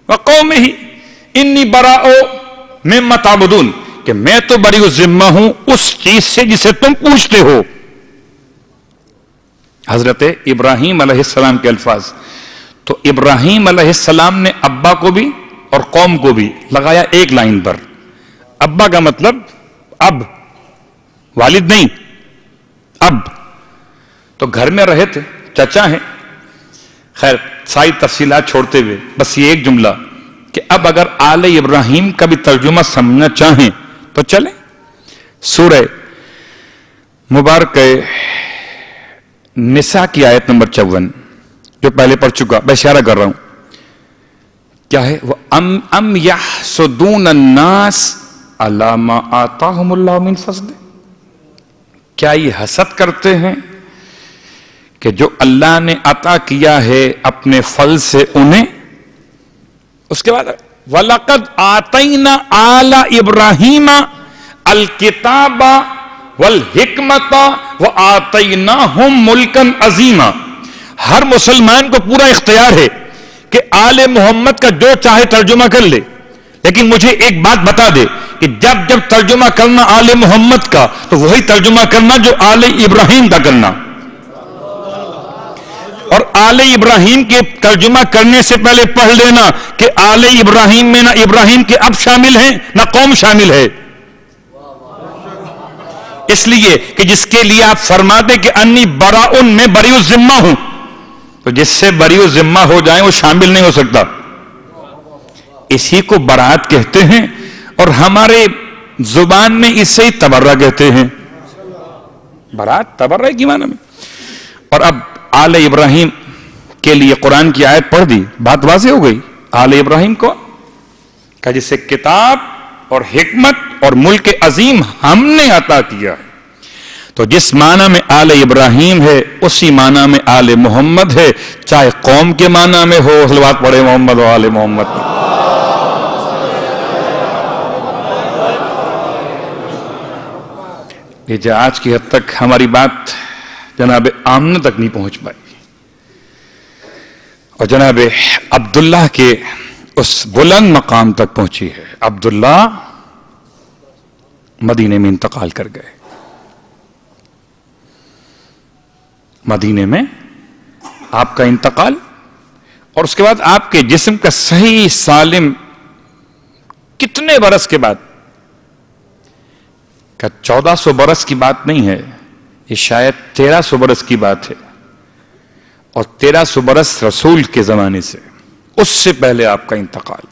وقوم ہی انی براء مما تعبدون، کہ میں تو بری ذمہ ہوں اس چیز سے جسے تم پوچھتے ہو. حضرت ابراہیم علیہ السلام کے الفاظ. تو ابراہیم علیہ السلام نے ابا کو بھی اور قوم کو بھی لگایا ایک لائن پر. ابا کا مطلب اب، والد نہیں، اب. تو گھر میں رہے تھے، چچا ہیں. خیر ساری تفصیلات چھوڑتے ہوئے بس یہ ایک جملہ کہ اب اگر آل ابراہیم کا بھی ترجمہ سمجھنا چاہیں تو چلیں سورہ مبارک نساء کی آیت نمبر 54 جو پہلے پڑھ چکا، میں اشارہ کر رہا ہوں. کیا ہے وہ؟ ام یحسدون الناس علی ما آتاہم اللہ من فضل. کیا یہ حسد کرتے ہیں کہ جو اللہ نے عطا کیا ہے اپنے فضل سے انہیں؟ اس کے بعد وَلَقَدْ آتَيْنَا آلَ إِبْرَاهِيمَ الْكِتَابَ وَالْحِكْمَةَ وَآتَيْنَاهُمْ مُلْكًا عَظِيمًا. ہر مسلمان کو پورا اختیار ہے کہ آل محمد کا جو چاہے ترجمہ کر لے، لیکن مجھے ایک بات بتا دے کہ جب جب ترجمہ کرنا آل محمد کا تو وہی ترجمہ کرنا جو آل ابراہیم کا کرنا. اور آل ابراہیم کے ترجمہ کرنے سے پہلے پڑھ لینا کہ آل ابراہیم میں نہ ابراہیم کے اب شامل ہیں نہ قوم شامل ہے. اس لیے کہ جس کے لیے آپ فرماتے کہ انی براء میں بری الذمہ ہوں، تو جس سے بری الذمہ ہو جائیں وہ شامل نہیں ہو سکتا. اسی کو برات کہتے ہیں، اور ہمارے زبان میں اسے ہی تبرہ کہتے ہیں. برات تبرہ کی معنی میں. اور اب آل ابراہیم کے لیے قرآن کی آیت پڑھ دی، بات واضح ہو گئی. آل ابراہیم کو کہ جسے کتاب اور حکمت اور ملک عظیم ہم نے عطا کیا ہے. تو جس معنی میں آل ابراہیم ہے اسی معنی میں آل محمد ہے، چاہے قوم کے معنی میں ہو. صلوات پڑھے محمد و آل محمد. یہ آج کی حد تک ہماری بات جناب آمنہ تک نہیں پہنچ پائی، اور جناب عبداللہ کے اس بلند مقام تک پہنچی ہے. عبداللہ مدینے میں انتقال کر گئے. مدینے میں آپ کا انتقال، اور اس کے بعد آپ کے جسم کا صحیح سالم کتنے برس کے بعد؟ کہ 1400 برس کی بات نہیں ہے، یہ شاید 1300 برس کی بات ہے. اور 1300 برس رسول کے زمانے سے، اس سے پہلے آپ کا انتقال،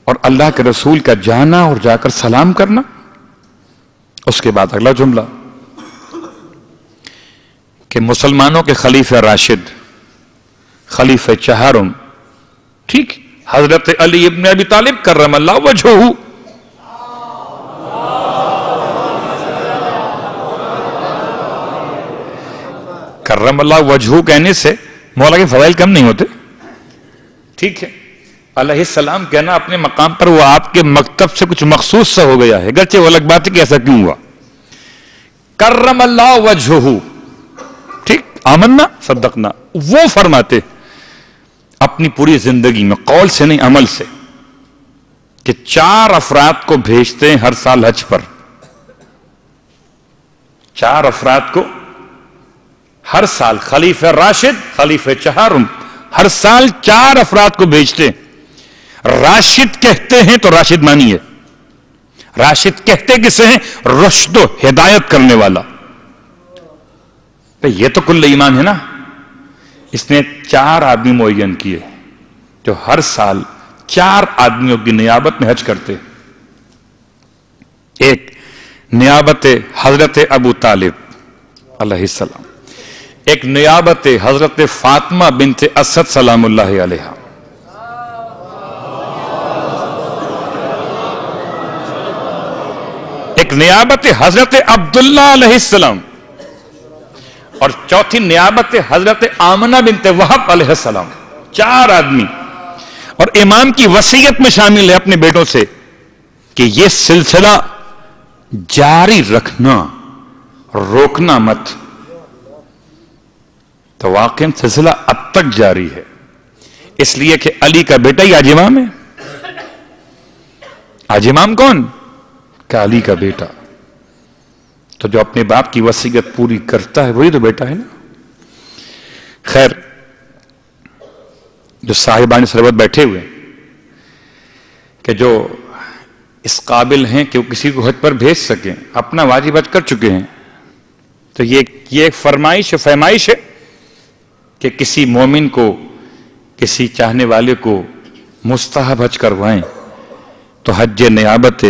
اور اللہ کے رسول کا جانا اور جا کر سلام کرنا. اس کے بعد اگلا جملہ کہ مسلمانوں کے خلیفہ راشد، خلیفہ چہارم، ٹھیک، حضرت علی ابن ابی طالب کرم اللہ وجہہ. کرم اللہ وجہہ کہنے سے مولا کے فضائل کم نہیں ہوتے. ٹھیک ہے، علیہ السلام کہنا اپنے مقام پر وہ آپ کے مکتب سے کچھ مخصوص سا ہو گیا ہے، گرچہ وہ الگ بات ہے کہ ایسا کیوں ہوا. کرم اللہ وجہہ، ٹھیک، آمنا صدقنا. وہ فرماتے اپنی پوری زندگی میں، قول سے نہیں عمل سے، کہ 4 افراد کو بھیجتے ہیں ہر سال حج پر. 4 افراد کو ہر سال، خلیفہ راشد، خلیفہ چہارم، ہر سال 4 افراد کو بھیجتے ہیں. راشد کہتے ہیں تو راشد مانیے، راشد کہتے کسے ہیں؟ رشد و ہدایت کرنے والا. یہ تو کل ایمان ہے نا. اس نے 4 آدمی معین کیے جو ہر سال 4 آدمیوں کی نیابت میں حج کرتے. ایک نیابت حضرت ابو طالب علیہ السلام، ایک نیابت حضرت فاطمہ بنت اسد سلام اللہ علیہا، ایک نیابت حضرت عبداللہ علیہ السلام، اور چوتھی نیابت حضرت آمنہ بنت وہب علیہ السلام. 4 آدمی. اور امام کی وصیت میں شامل ہے اپنے بیٹوں سے کہ یہ سلسلہ جاری رکھنا، روکنا مت. تو واقعی سلسلہ اب تک جاری ہے، اس لیے کہ علی کا بیٹا ہی آج امام ہے. آج امام کون؟ کہ علی کا بیٹا. تو جو اپنے باپ کی وصیت پوری کرتا ہے وہی تو بیٹا ہے نا. خیر، جو صاحبان سربت بیٹھے ہوئے کہ جو اس قابل ہیں کہ وہ کسی کو حج پر بھیج سکیں، اپنا واجب حج کر چکے ہیں، تو یہ ایک فرمائش ہے کہ کسی مومن کو، کسی چاہنے والے کو مستحب حج کروائیں تو حج نیابت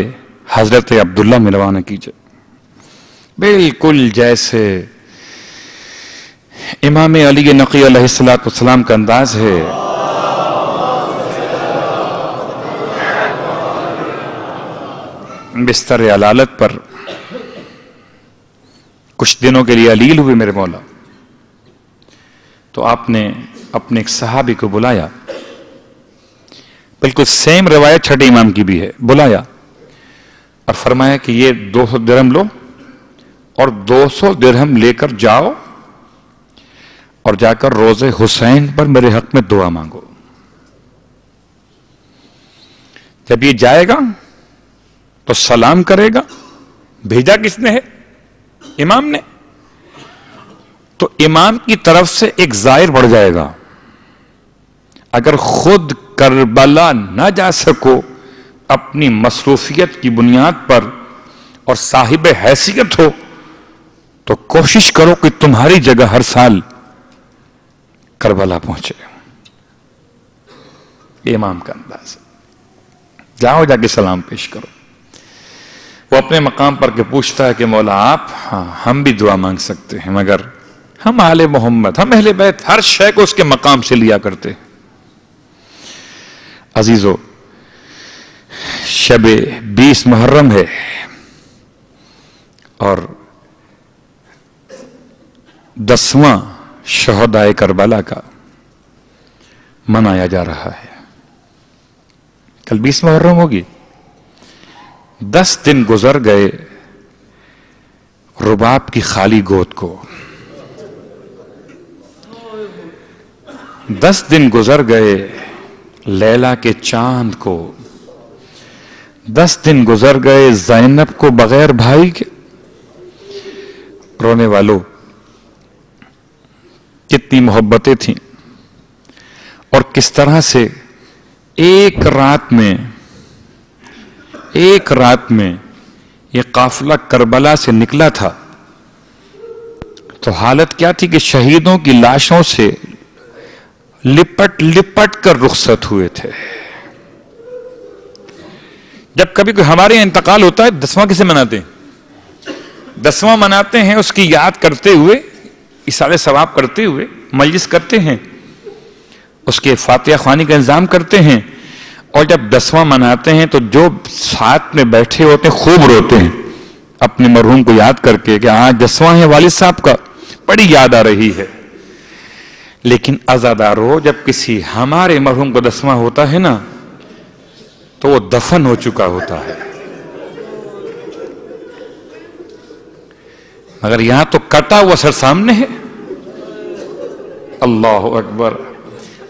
حضرت عبداللہ میں روانہ کیجئے. بالکل جیسے امام علی نقی علیہ السلام کا انداز ہے. بستر علالت پر کچھ دنوں کے لیے علیل ہوئے میرے مولا، تو آپ نے اپنے ایک صحابی کو بلایا، بالکل سیم روایت چھٹے امام کی بھی ہے، بلایا اور فرمایا کہ یہ 200 درہم لو اور 200 درہم لے کر جاؤ اور جا کر روزے حسین پر میرے حق میں دعا مانگو. جب یہ جائے گا تو سلام کرے گا. بھیجا کس نے ہے؟ امام نے. تو امام کی طرف سے ایک زائر بڑھ جائے گا. اگر خود کربلا نہ جا سکو اپنی مصروفیت کی بنیاد پر، اور صاحب حیثیت ہو تو کوشش کرو کہ تمہاری جگہ ہر سال کربلا پہنچے. یہ امام کا انداز ہے. جاؤ جا کے سلام پیش کرو. وہ اپنے مقام پر کے پوچھتا ہے کہ مولا آپ، ہاں ہم بھی دعا مانگ سکتے ہیں، مگر ہم آل محمد، ہم اہل بیت ہر شے کو اس کے مقام سے لیا کرتے ہیں. عزیزو، شب 20 محرم ہے اور 10واں شہدائے کربلا کا منایا جا رہا ہے. کل 20 محرم ہوگی. 10 دن گزر گئے رباب کی خالی گود کو. 10 دن گزر گئے لیلا کے چاند کو. 10 دن گزر گئے زینب کو بغیر بھائی کے. رونے والوں، کتنی محبتیں تھیں اور کس طرح سے ایک رات میں یہ قافلہ کربلا سے نکلا تھا تو حالت کیا تھی کہ شہیدوں کی لاشوں سے لپٹ کر رخصت ہوئے تھے. جب کبھی کوئی ہمارے یہاں انتقال ہوتا ہے 10واں کیسے مناتے ہیں؟ 10واں مناتے ہیں اس کی یاد کرتے ہوئے، اِسارِ ثواب کرتے ہوئے مجلس کرتے ہیں، اس کے فاتحہ خوانی کا انتظام کرتے ہیں. اور جب 10واں مناتے ہیں تو جو ساتھ میں بیٹھے ہوتے ہیں خوب روتے ہیں اپنے مرحوم کو یاد کر کے کہ آج 10واں ہے والد صاحب کا، بڑی یاد آ رہی ہے. لیکن عزادارو، جب کسی ہمارے مرحوم کو 10واں ہوتا ہے نا تو وہ دفن ہو چکا ہوتا ہے. مگر یہاں تو کٹا ہوا سر سامنے ہے. اللہ اکبر.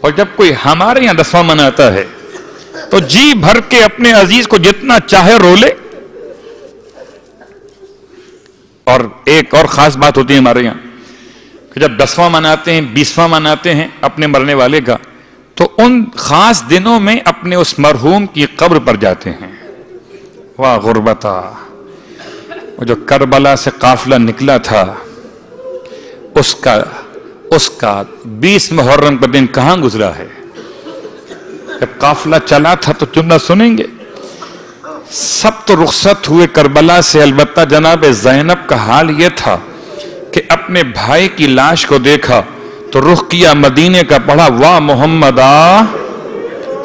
اور جب کوئی ہمارے یہاں 10واں مناتا ہے تو جی بھر کے اپنے عزیز کو جتنا چاہے رو لے. اور ایک اور خاص بات ہوتی ہے ہمارے یہاں کہ جب 10واں مناتے ہیں، 20واں مناتے ہیں اپنے مرنے والے کا، تو ان خاص دنوں میں اپنے اس مرحوم کی قبر پر جاتے ہیں. واہ غربتا، وہ جو کربلا سے قافلہ نکلا تھا اس کا 20 محرم کا دن کہاں گزرا ہے؟ جب قافلہ چلا تھا تو جملہ سنیں گے، سب تو رخصت ہوئے کربلا سے، البتہ جناب زینب کا حال یہ تھا کہ اپنے بھائی کی لاش کو دیکھا تو رخ کیا مدینے کا، پڑھا واہ محمدا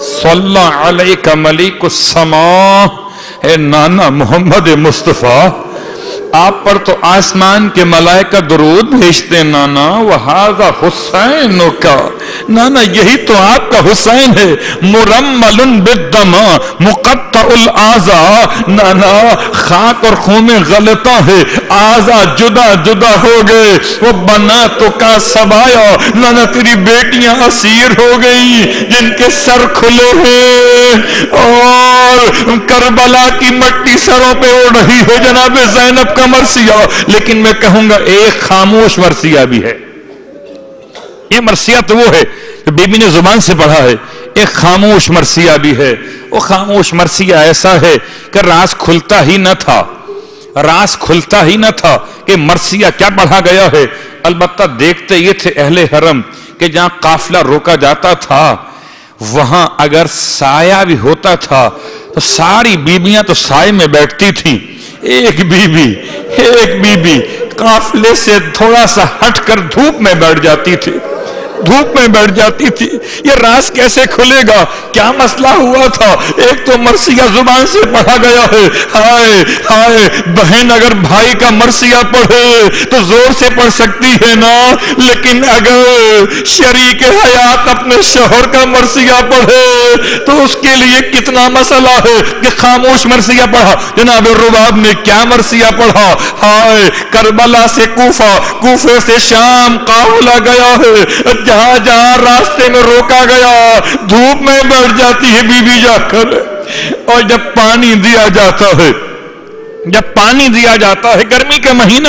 صلی علیک ملیک السماء، اے نانا محمد مصطفیٰ، آپ پر تو آسمان کے ملائکہ درود بھیجتے نانا. وہذا حسین کا، نانا یہی تو آپ کا حسین ہے. مرمل بالدما مقطع الاعضاء، نانا خاک اور خون میں غلطہ ہے، اعضاء جدا جدا ہو گئے. وہ بناتوں کا سبایا، نانا تیری بیٹیاں اسیر ہو گئی جن کے سر کھلے ہیں اور کربلا کی مٹی سروں پہ اڑ رہی ہے. جناب زینب کا مرثیہ، لیکن میں کہوں گا ایک خاموش مرثیہ بھی ہے. یہ مرثیہ تو وہ ہے جو بی بی نے زبان سے پڑھا ہے، ایک خاموش مرثیہ بھی ہے. وہ خاموش مرثیہ ایسا ہے کہ راز کھلتا ہی نہ تھا کہ مرثیہ کیا پڑھا گیا ہے. البتہ دیکھتے یہ تھے اہل حرم کہ جہاں قافلہ روکا جاتا تھا وہاں اگر سایہ بھی ہوتا تھا تو ساری بیبیاں تو سائے میں بیٹھتی تھیں. ایک بی بی قافلے سے تھوڑا سا ہٹ کر دھوپ میں بیٹھ جاتی تھی. یہ راز کیسے کھلے گا؟ کیا مسئلہ ہوا تھا؟ ایک تو مرثیہ زبان سے پڑھا گیا ہے. ہائے ہائے، بہن اگر بھائی کا مرثیہ پڑھے تو زور سے پڑھ سکتی ہے نا، لیکن اگر شریک حیات اپنے شوہر کا مرثیہ پڑھے تو اس کے لیے کتنا مسئلہ ہے کہ خاموش مرثیہ پڑھا. جناب رباب نے کیا مرثیہ پڑھا؟ ہائے، کربلا سے کوفے سے شام قافلہ گیا ہے، جہاں جہاں راستے میں روکا گیا دھوپ میں بیٹھ جاتی ہے بی بی جا کر. اور جب پانی دیا جاتا ہے، گرمی کا مہینہ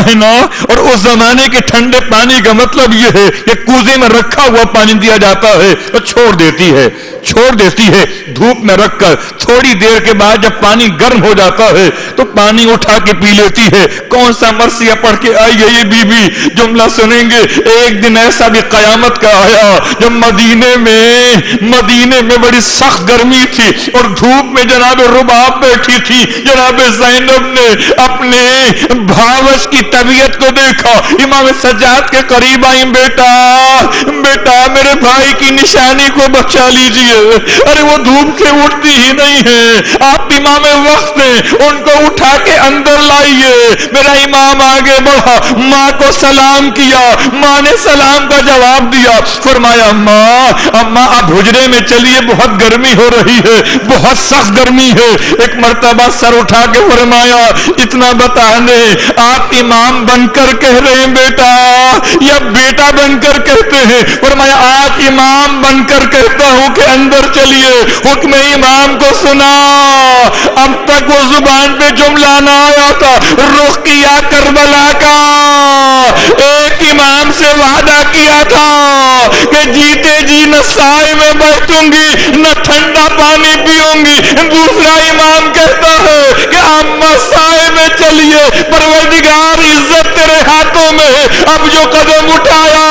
ہے نا، اور اس زمانے کے ٹھنڈے پانی کا مطلب یہ ہے کہ کوزے میں رکھا ہوا پانی دیا جاتا ہے تو چھوڑ دیتی ہے. چھوڑ دیتی ہے دھوپ میں رکھ کر. تھوڑی دیر کے بعد جب پانی گرم ہو جاتا ہے تو پانی اٹھا کے پی لیتی ہے. کون سا مرثیہ پڑھ کے آئی ہے یہ بی بی؟ جملہ سنیں گے. ایک دن ایسا بھی قیامت کا آیا جب مدینے میں بڑی سخت گرمی تھی اور دھوپ میں جناب رباب بیٹھی تھی. جناب زینب نے اپنے بھاوش کی طبیعت کو دیکھا. امام سجاد کے قریب آئی. بیٹا میرے بھائی کی نشانی کو بچا لیجئے. ارے وہ دھوپ سے اٹھتی ہی نہیں ہے. آپ امام وقت ہیں, ان کو اٹھا کے اندر لائیے. میرا امام آگے بڑھا, ماں کو سلام کیا. ماں نے سلام کا جواب دیا. فرمایا اماں آپ حجرے میں چلیے, بہت گرمی ہو رہی ہے, بہت سخت گرمی ہے. ایک مرتبہ سر اٹھا کے فرمایا اتنا بتا دیں آپ امام بن کر کہہ رہے ہیں بیٹا یا بیٹا بن کر کہتے ہیں؟ فرمایا آپ امام بن کر کہتا ہوں کہ اندر چلیے. حکم امام کو سنا. اب تک وہ زبان پہ جملہ نہ آیا تھا. رخ کیا کربلا کا. ایک امام سے وعدہ کیا تھا کہ جیتے جی نہ سائے میں بیٹھوں گی نہ ٹھنڈا پانی پیوں گی. دوسرا امام کہتا ہے کہ اما سائے میں چلیے, پروردگار عزت تیرے ہاتھوں میں ہے. اب جو قدم اٹھایا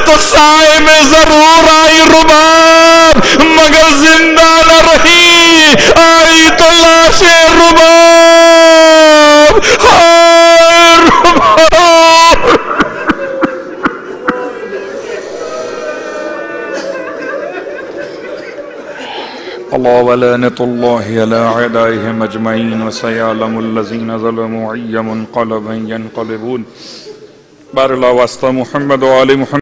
تو سائے میں ضرور آئی رباب مگر زندہ نہ رہی. آئی تو لاش رباب. ہائے رباب. اللہ ولعنۃ اللہ علی اعدائهم اجمعین وسیعلم الذین ظلموا ای منقلب ینقلبون. بارک اللہ واسطہ محمد و آل محمد.